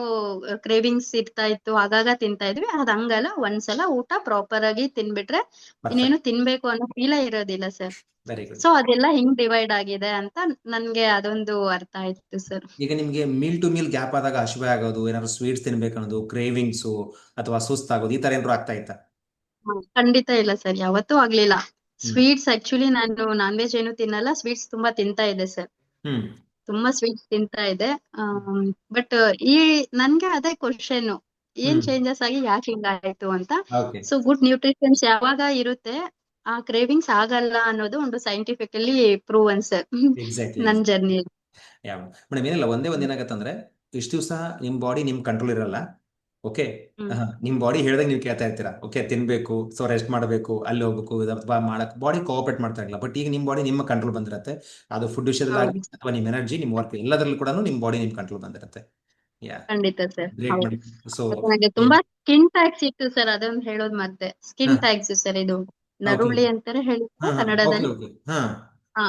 ಕ್ರೇವಿಂಗ್ಸ್ ಇರ್ತಾ ಇತ್ತು, ಆಗಾಗ ತಿಂತಾ ಇದ್ವಿ. ಅದ್ ಹಂಗಲ್ಲ, ಒಂದ್ಸಲ ಊಟ ಪ್ರಾಪರ್ ಆಗಿ ತಿನ್ಬಿಟ್ರೆ ಇನ್ನೇನು ಪರ್ಫೆಕ್ಟ್, ತಿನ್ಬೇಕು ಅನ್ನೋ ಫೀಲೇ ಇರೋದಿಲ್ಲ ಸರ್. Very good. ಸೊ ಅದೆಲ್ಲ ಹಿಂಗ್ ಡಿವೈಡ್ ಆಗಿದೆ ಅಂತ ನನ್ಗೆ ಅದೊಂದು ಅರ್ಥ ಆಯ್ತು ಸರ್. ಈಗ ನಿಮ್ಗೆ ಮೀಲ್ ಟು ಮೀಲ್ ಗ್ಯಾಪ್ ಆದಾಗ ಹಸಿವೆ ಆಗೋದು, ಏನಾದ್ರು ಸ್ವೀಟ್ಸ್ ತಿನ್ಬೇಕನ್ನೋದು, ಕ್ರೇವಿಂಗ್ಸು ಅಥವಾ ಸುಸ್ತಾಗೋದು ಈ ತರ ಏನಾದ್ರು ಆಗ್ತಾ ಇತ್ತಾ? ಖಂಡಿತ ಇಲ್ಲ ಸರ್, ಯಾವತ್ತೂ ಆಗ್ಲಿಲ್ಲ. ಹ್ಮ್ ಸ್ವೀಟ್ಸ್ ಆಕ್ಚುಲಿ ನಾನು ನಾನ್ ವೆಜ್ ಏನು ತಿನ್ನಲ್ಲ, ಸ್ವೀಟ್ಸ್ ತುಂಬಾ ತಿಂತಾ ಇದೆ ಸರ್. ಹ್ಮ್ ತುಂಬಾ ಸ್ವೀಟ್ಸ್ ತಿಂತಾ ಇದೆ. ಬಟ್ ಈ ನನ್ಗೆ ಅದೇ ಕ್ವಶನ್, ಏನ್ ಹ್ಮ್ ಚೇಂಜಸ್ ಆಗಿ ಯಾಕೆ ಹಿಂಗಾಯ್ತು ಅಂತ. ಓಕೆ, ಸೊ ಗುಡ್ ನ್ಯೂಟ್ರಿಷನ್ಸ್ ಯಾವಾಗ ಇರುತ್ತೆ ಆ ಕ್ರೇವಿಂಗ್ಸ್ ಆಗಲ್ಲ ಅನ್ನೋದು ಒಂದು ಸೈಂಟಿಫಿಕಲಿ ಪ್ರೂವನ್ ಸರ್ ಎಕ್ಸಾಕ್ಟ್ಲಿ. ನನ್ ಜರ್ನಿ. ಯಾ ಮೇಡಮ್, ಏನಿಲ್ಲ, ಒಂದೇ ಒಂದು ಏನಾಗತ್ತಂದ್ರೆ ಇಷ್ಟು ದಿವಸ ನಿಮ್ಮ ಬಾಡಿ ನಿಮ್ ಕಂಟ್ರೋಲ್ ಇರಲ್ಲ. ಓಕೆ, ಹ್ಮ್ ನಿಮ್ ಬಾಡಿ ಹೇಳ್ದಂಗೆ ನೀವು ಕೇಳ್ತಾ ಇರ್ತೀರಾ. ಓಕೆ, ತಿನ್ಬೇಕು, ಸೊ ರೆಸ್ಟ್ ಮಾಡಬೇಕು, ಅಲ್ಲಿ ಹೋಗ್ಬೇಕು, ಅಥವಾ ಮಾಡಕ್ ಬಾಡಿ ಕೋಆಪರೇಟ್ ಮಾಡ್ತಾ ಇರಲ್ಲ. ಬಟ್ ಈಗ ನಿಮ್ ಬಾಡಿ ನಿಮ್ಮ ಕಂಟ್ರೋಲ್ ಬಂದಿರತ್ತೆ. ಅದು ಫುಡ್ ವಿಷಯದಲ್ಲಾಗಲಿ ಹೌದು ಅಥವಾ ನಿಮ್ಮ ಎನರ್ಜಿ, ನಿಮ್ಮ ವರ್ಕ್ ಎಲ್ಲದರಲ್ಲೂ ಕೂಡ ನಿಮ್ ಬಾಡಿ ನಿಮ್ ಕಂಟ್ರೋಲ್ ಬಂದಿರತ್ತೆ. ಯಾ, ಖಂಡಿತ ಸರ್, ಗ್ರೇಟ್ ಹೌದು. ಮೇಡಮ್. ಸೊ ಮತ್ತೆ ನನಗೆ ತುಂಬಾ ಸ್ಕಿನ್ ಟ್ಯಾಕ್ಸ್ ಇತ್ತು ಸರ್, ಅದೊಂದು ಹೇಳೋದ್ ಮತ್ತೆ. ಹಾ, ಸ್ಕಿನ್ ಟ್ಯಾಕ್ಸ್ ಸರ್, ಇದು ಓಕೆ, ನರುಳಿ ಅಂತಾರೆ ಹಾ ಹೇಳಿದ್ರೆ ಹಾ, ಓಕೆ ಕನ್ನಡದಲ್ಲಿ. ಓಕೆ, ಹಾ ಹಾ,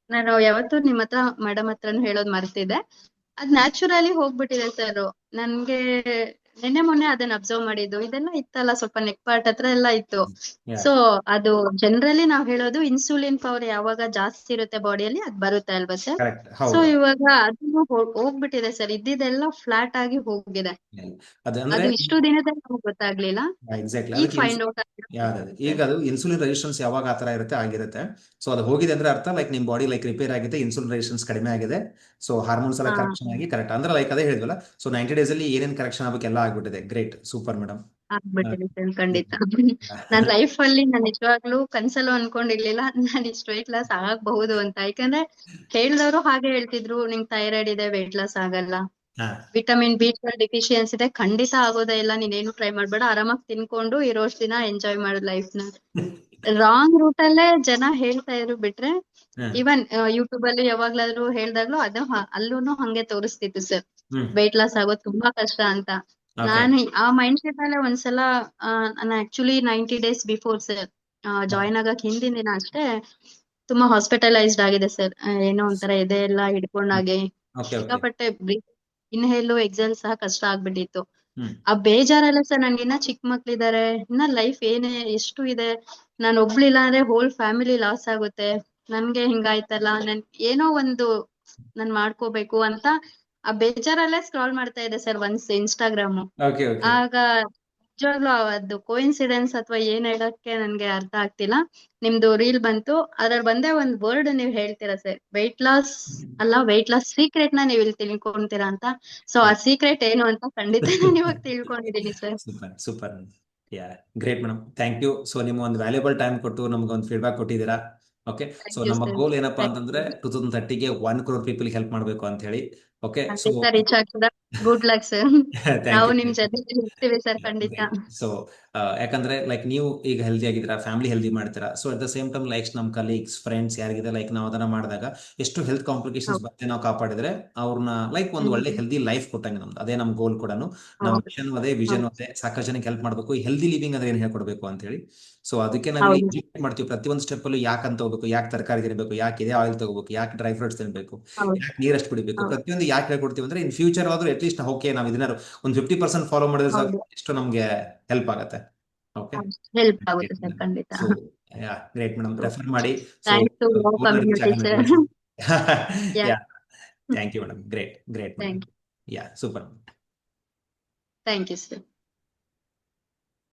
ನಾನು ಯಾವತ್ತೂ ನಿಮ್ ಹತ್ರ ಮೇಡಮ್ ಹತ್ರನು ಹೇಳೋದ್ ಮರ್ತಿದ್ದೆ. ಅದ್ ನ್ಯಾಚುರಲಿ ಹೋಗ್ಬಿಟ್ಟಿದೆ ಸರ್. ನನ್ಗೆ ನಿನ್ನೆ ಮೊನ್ನೆ ಅದನ್ನ ಅಬ್ಸರ್ವ್ ಮಾಡಿದ್ದು, ಇದೆಲ್ಲ ಇತ್ತಲ್ಲ ಸ್ವಲ್ಪ ನೆಕ್ ಪಾರ್ಟ್ ಹತ್ರ ಎಲ್ಲ ಇತ್ತು. ಯಾ, ಸೊ ಅದು ಜನರಲಿ ನಾವ್ ಹೇಳೋದು ಇನ್ಸುಲಿನ್ ಪವರ್ ಯಾವಾಗ ಜಾಸ್ತಿ ಇರುತ್ತೆ ಬಾಡಿಯಲ್ಲಿ ಅದ್ ಬರುತ್ತೆ ಅಲ್ವಾ ಸರ್. ಕರೆಕ್ಟ್, ಸೊ ಹೌದು. ಇವಾಗ ಅದನ್ನು ಹೋಗ್ಬಿಟ್ಟಿದೆ ಸರ್, ಇದ್ದಿದ್ದೆಲ್ಲ ಫ್ಲಾಟ್ ಆಗಿ ಹೋಗಿದೆ. ಅದು ಅಂದ್ರೆ ಅದು ಇಷ್ಟು ದಿನದಲ್ಲಿ ನಮ್ಗೆ ಗೊತ್ತಾಗ್ಲಿಲ್ಲ, ಎಕ್ಸಾಕ್ಟ್ಲಿ ಈಗ ಅದಕ್ಕೆ ಫೈಂಡ್ ಔಟ್ ಯಾವ್ದು ಆಗಿರೋದು ಈಗ ಸರ್. ಅದು ಇನ್ಸುಲಿನ್ ರೆಸಿಸ್ಟೆನ್ಸ್ ಯಾವಾಗ ಆ ಥರ ಇರುತ್ತೆ ಆಗಿರುತ್ತೆ. ಸೊ ಅದು ಹೋಗಿದೆ ಅಂದ್ರೆ ಅರ್ಥ ಲೈಕ್ ನಿಮ್ಮ ಬಾಡಿ ಲೈಕ್ ರಿಪೇರ್ ಆಗಿದೆ, ಇನ್ಸುಲಿನ್ ರೆಸಿಸ್ಟೆನ್ಸ್ ಕಡಿಮೆ ಆಗಿದೆ. ಸೊ ಹಾರ್ಮೋನ್ಸ್ ಎಲ್ಲ ಹಾ, ಕರೆಕ್ಷನ್ ಆಗಿ ಕರೆಕ್ಟ್ ಅಂದ್ರೆ ಲೈಕ್ ಅದೇ ಹೇಳಿದ್ವಲ್ಲ. ಸೊ 90 ಡೇಸ್ ಅಲ್ಲಿ ಏನೇನು ಕರೆಕ್ಷನ್ ಆಗಬೇಕು ಎಲ್ಲ ಆಗ್ಬಿಟ್ಟಿದೆ. Great, super madam. ಆಗ್ಬಿಟ್ಟಿದೆ ಸರ್ ಖಂಡಿತ. ನನ್ ಲೈಫ್ ಅಲ್ಲಿ ನಾನು ನಿಜವಾಗ್ಲೂ ಕನ್ಸಲ್ಲೂ ಅನ್ಕೊಂಡಿರ್ಲಿಲ್ಲ ನಾನು ಇಷ್ಟು ವೆಯ್ಟ್ ಲಾಸ್ ಆಗಬಹುದು ಅಂತ. ಯಾಕಂದ್ರೆ ಹೇಳಿದವರು ಹಾಗೆ ಹೇಳ್ತಿದ್ರು, ನಿಂಗ್ ಥೈರಾಯ್ಡ್ ಇದೆ, ವೆಯ್ಟ್ ಲಾಸ್ ಆಗಲ್ಲ, ಹಾ, ವಿಟಮಿನ್ ಬಿ12 ಡಿಫಿಷಿಯನ್ಸಿ ಇದೆ, ಖಂಡಿತ ಆಗೋದೇ ಇಲ್ಲ, ನೀನೇನು ಟ್ರೈ ಮಾಡ್ಬೇಡ, ಆರಾಮಾಗಿ ತಿನ್ಕೊಂಡು ಇರೋಷ್ಟು ದಿನ ಎಂಜಾಯ್ ಮಾಡು ಲೈಫ್ ನ. ರಾಂಗ್ ರೂಟ್ ಅಲ್ಲೇ ಜನ ಹೇಳ್ತಾ ಇದ್ರು ಬಿಟ್ರೆ, ಹಾ, ಇವನ್ ಯೂಟ್ಯೂಬ್ ಅಲ್ಲಿ ಯಾವಾಗ್ಲಾದ್ರೂ ಹೇಳ್ದಾಗ್ಲೂ ಅದು ಅಲ್ಲೂನು ಹಂಗೆ ತೋರಿಸ್ತಿತ್ತು ಸರ್, ಹ್ಮ್, ವೆಯ್ಟ್ ಲಾಸ್ ಆಗೋದು ತುಂಬಾ ಕಷ್ಟ ಅಂತ. ಓಕೆ, ನಾನು ಆ ಮೈಂಡ್ ಸೆಟ್ ಅಲ್ಲೇ ಒಂದ್ಸಲ ನಾನು actually 90 days before sir join ಆಗಕ್ ಹಿಂದಿನ ದಿನ ಅಷ್ಟೇ ತುಂಬಾ ಹಾಸ್ಪಿಟಲೈಸ್ಡ್ ಆಗಿದೆ ಸರ್. ಏನೋ ಒಂಥರ ಎದೆ ಎಲ್ಲ ಹಿಡ್ಕೊಂಡಾಗೆ ಓಕೆ ಓಕೆ, ಸಿಕ್ಕಾಪಟ್ಟೆ ಇನ್ಹೇಲು ಎಕ್ಸೆಲ್ ಸಹ ಕಷ್ಟ ಆಗ್ಬಿಟ್ಟಿತ್ತು. ಹ್ಮ್, ಆ ಬೇಜಾರಲ್ಲ ಸರ್, ನನ್ಗೆ ಇನ್ನ ಚಿಕ್ಕ ಮಕ್ಳಿದಾರೆ, ಇನ್ನ ಲೈಫ್ ಏನೇ ಎಷ್ಟು ಇದೆ, ನಾನು ಒಬ್ಳಿಲ್ಲ ಅಂದ್ರೆ ಹೋಲ್ ಫ್ಯಾಮಿಲಿ ಲಾಸ್ ಆಗುತ್ತೆ, ನನ್ಗೆ ಹಿಂಗಾಯ್ತಲ್ಲ, ನನ್ ಏನೋ ಒಂದು ನಾನ್ ಮಾಡ್ಕೋಬೇಕು ಅಂತ ಆ ಬೇಜಾರಲ್ಲೇ ಸ್ಕ್ರಾಲ್ ಮಾಡ್ತಾ ಇದೆ sir once Instagram. Okay okay, ಆಗ ನಿಜವಾಗ್ಲೂ ಅದು ಕೋಇನ್ಸಿಡೆನ್ಸ್ ಅಥವಾ ಏನ್ ಹೇಳಕ್ಕೆ ನನ್ಗೆ ಅರ್ಥ ಆಗ್ತಿಲ್ಲ, ನಿಮ್ದು ರೀಲ್ ಬಂತು, ಅದ್ರಲ್ಲಿ ಬಂದೇ ಒಂದ್ ವರ್ಡ್ ನೀವ್ ಹೇಳ್ತೀರಾ ಸರ್, ವೆಯ್ಟ್ ಲಾಸ್ ಅಲ್ಲ, ವೆಯ್ಟ್ ಲಾಸ್ ಸೀಕ್ರೆಟ್ ನ ನೀವ್ ಇಲ್ಲಿ ತಿಳ್ಕೊಂತೀರಾ ಅಂತ. ಸೊ ಆ ಸೀಕ್ರೆಟ್ ಏನು ಅಂತ ಖಂಡಿತ ನಾನು ಇವಾಗ ತಿಳ್ಕೊಂಡಿದೀನಿ sir. Super super. Yeah, great madam, thank you. So ನಿಮ್ಮ ಒಂದು ವ್ಯಾಲ್ಯೂಬಲ್ ಟೈಮ್ ಕೊಟ್ಟು ನಮ್ಗೆ ಒಂದು ಫೀಡ್ಬ್ಯಾಕ್ ಕೊಟ್ಟಿದ್ದೀರಾ. ಓಕೆ, ಸೊ ಥ್ಯಾಂಕ್ ಯು ನಮ್ಮ ಸರ್, ಗೋಲ್ ಏನಪ್ಪಾ ಥ್ಯಾಂಕ್ ಅಂತಂದ್ರೆ ಯು. 2030ಗೆ 1 crore ಪೀಪಲ್ ಹೆಲ್ಪ್ ಮಾಡಬೇಕು ಅಂತ ಹೇಳಿ. ಓಕೆ, ಸೊ ಖಂಡಿತ ರೀಚ್ ಆಗ್ತದ. Good luck sir. ಥ್ಯಾಂಕ್ ನಾವು ಯು. ನಿಮ್ ಜೊತೆ ಇರ್ತೀವಿ ಸರ್ ಖಂಡಿತ. ಸೊ ಯಾಕಂದ್ರೆ ಲೈಕ್ ನೀವು ಈಗ ಹೆಲ್ದಿ ಆಗಿದ್ದೀರಾ, ಫ್ಯಾಮಿಲಿ ಹೆಲ್ದಿ ಮಾಡ್ತೀರಾ. So at the same time like ನಮ್ಮ ಕಲೀಗ್ಸ್, ಫ್ರೆಂಡ್ಸ್ ಯಾರಿಗಿದೆ ಲೈಕ್ ನಾವು ಅದನ್ನ ಮಾಡಿದಾಗ ಎಷ್ಟು ಹೆಲ್ತ್ ಕಾಂಪ್ಲಿಕೇಶನ್ಸ್ ಹೌದು. ಬರುತ್ತೆ ನಾವು ಕಾಪಾಡಿದ್ರೆ ಅವ್ರನ್ನ ಲೈಕ್ ಒಂದು ಒಳ್ಳೆ ಹೆಲ್ದಿ ಲೈಫ್ ಕೊಟ್ಟಂಗೆ ನಮ್ದು. ಅದೇ ನಮ್ಮ ಗೋಲ್ ಕೂಡ. ನಮ್ಮ ಹೌದು ಮಿಷನ್ ಅದೇ, ವಿಷನ್ ಹೌದು ಅದೇ, ಸಾಕಷ್ಟು ಜನಕ್ಕೆ ಹೆಲ್ಪ್ ಮಾಡಬೇಕು, ಹೆಲ್ದಿ ಲಿವಿಂಗ್ ಅದೇ ಏನು ಹೇಳ್ಕೊಡ್ಬೇಕು ಅಂತ ಹೇಳಿ. ಸೊ ಅದಕ್ಕೆ ನಾವಿಲ್ಲಿ ಹೌದು ಎಜುಕೇಟ್ ಮಾಡ್ತೀವಿ ಪ್ರತಿಯೊಂದು ಸ್ಟೆಪ್ ಅಲ್ಲೂ. ಯಾಕೆ ಅಂತ ಹೋಗ್ಬೇಕು, ಯಾಕೆ ತರಕಾರಿ ತಿನ್ನಬೇಕು, ಯಾಕೆ ಇದೇ ಆಯಿಲ್ ತಗೋಬೇಕು, ಯಾಕೆ ಡ್ರೈ ಫ್ರೂಟ್ಸ್ ತಿನ್ನಬೇಕು, ಹೌದು ಯಾಕೆ ನೀರಷ್ಟು ಕುಡಿಬೇಕು, ಹೌದು ಪ್ರತಿಯೊಂದು ಯಾಕೆ ಹೇಳ್ಕೊಡ್ತೀವಿ ಅಂದ್ರೆ ಇನ್ ಫ್ಯೂಚರ್ ಆದ್ರೂ ಅಟ್ಲೀಸ್ಟ್ ಓಕೆ ನಾವು ಇದನ್ನ ಒಂದು 50% ಫಾಲೋ ಮಾಡಿದ್ರೆ ಸಾಕು, ಹೌದು ಎಷ್ಟು ನಮ್ಗೆ ಹೆಲ್ಪ್ ಆಗುತ್ತೆ. ಓಕೆ, ಹೆಲ್ಪ್ ಆಗುತ್ತೆ ಸರ್ ಖಂಡಿತ. ಸೊ ಗ್ರೇಟ್ ಮೇಡಮ್, ರೆಫರ್ ಮಾಡಿ. So thanks to love community sir. Yeah, yeah, thank you madam. Great great madam. Thank you. Yeah, super. Thank you sir.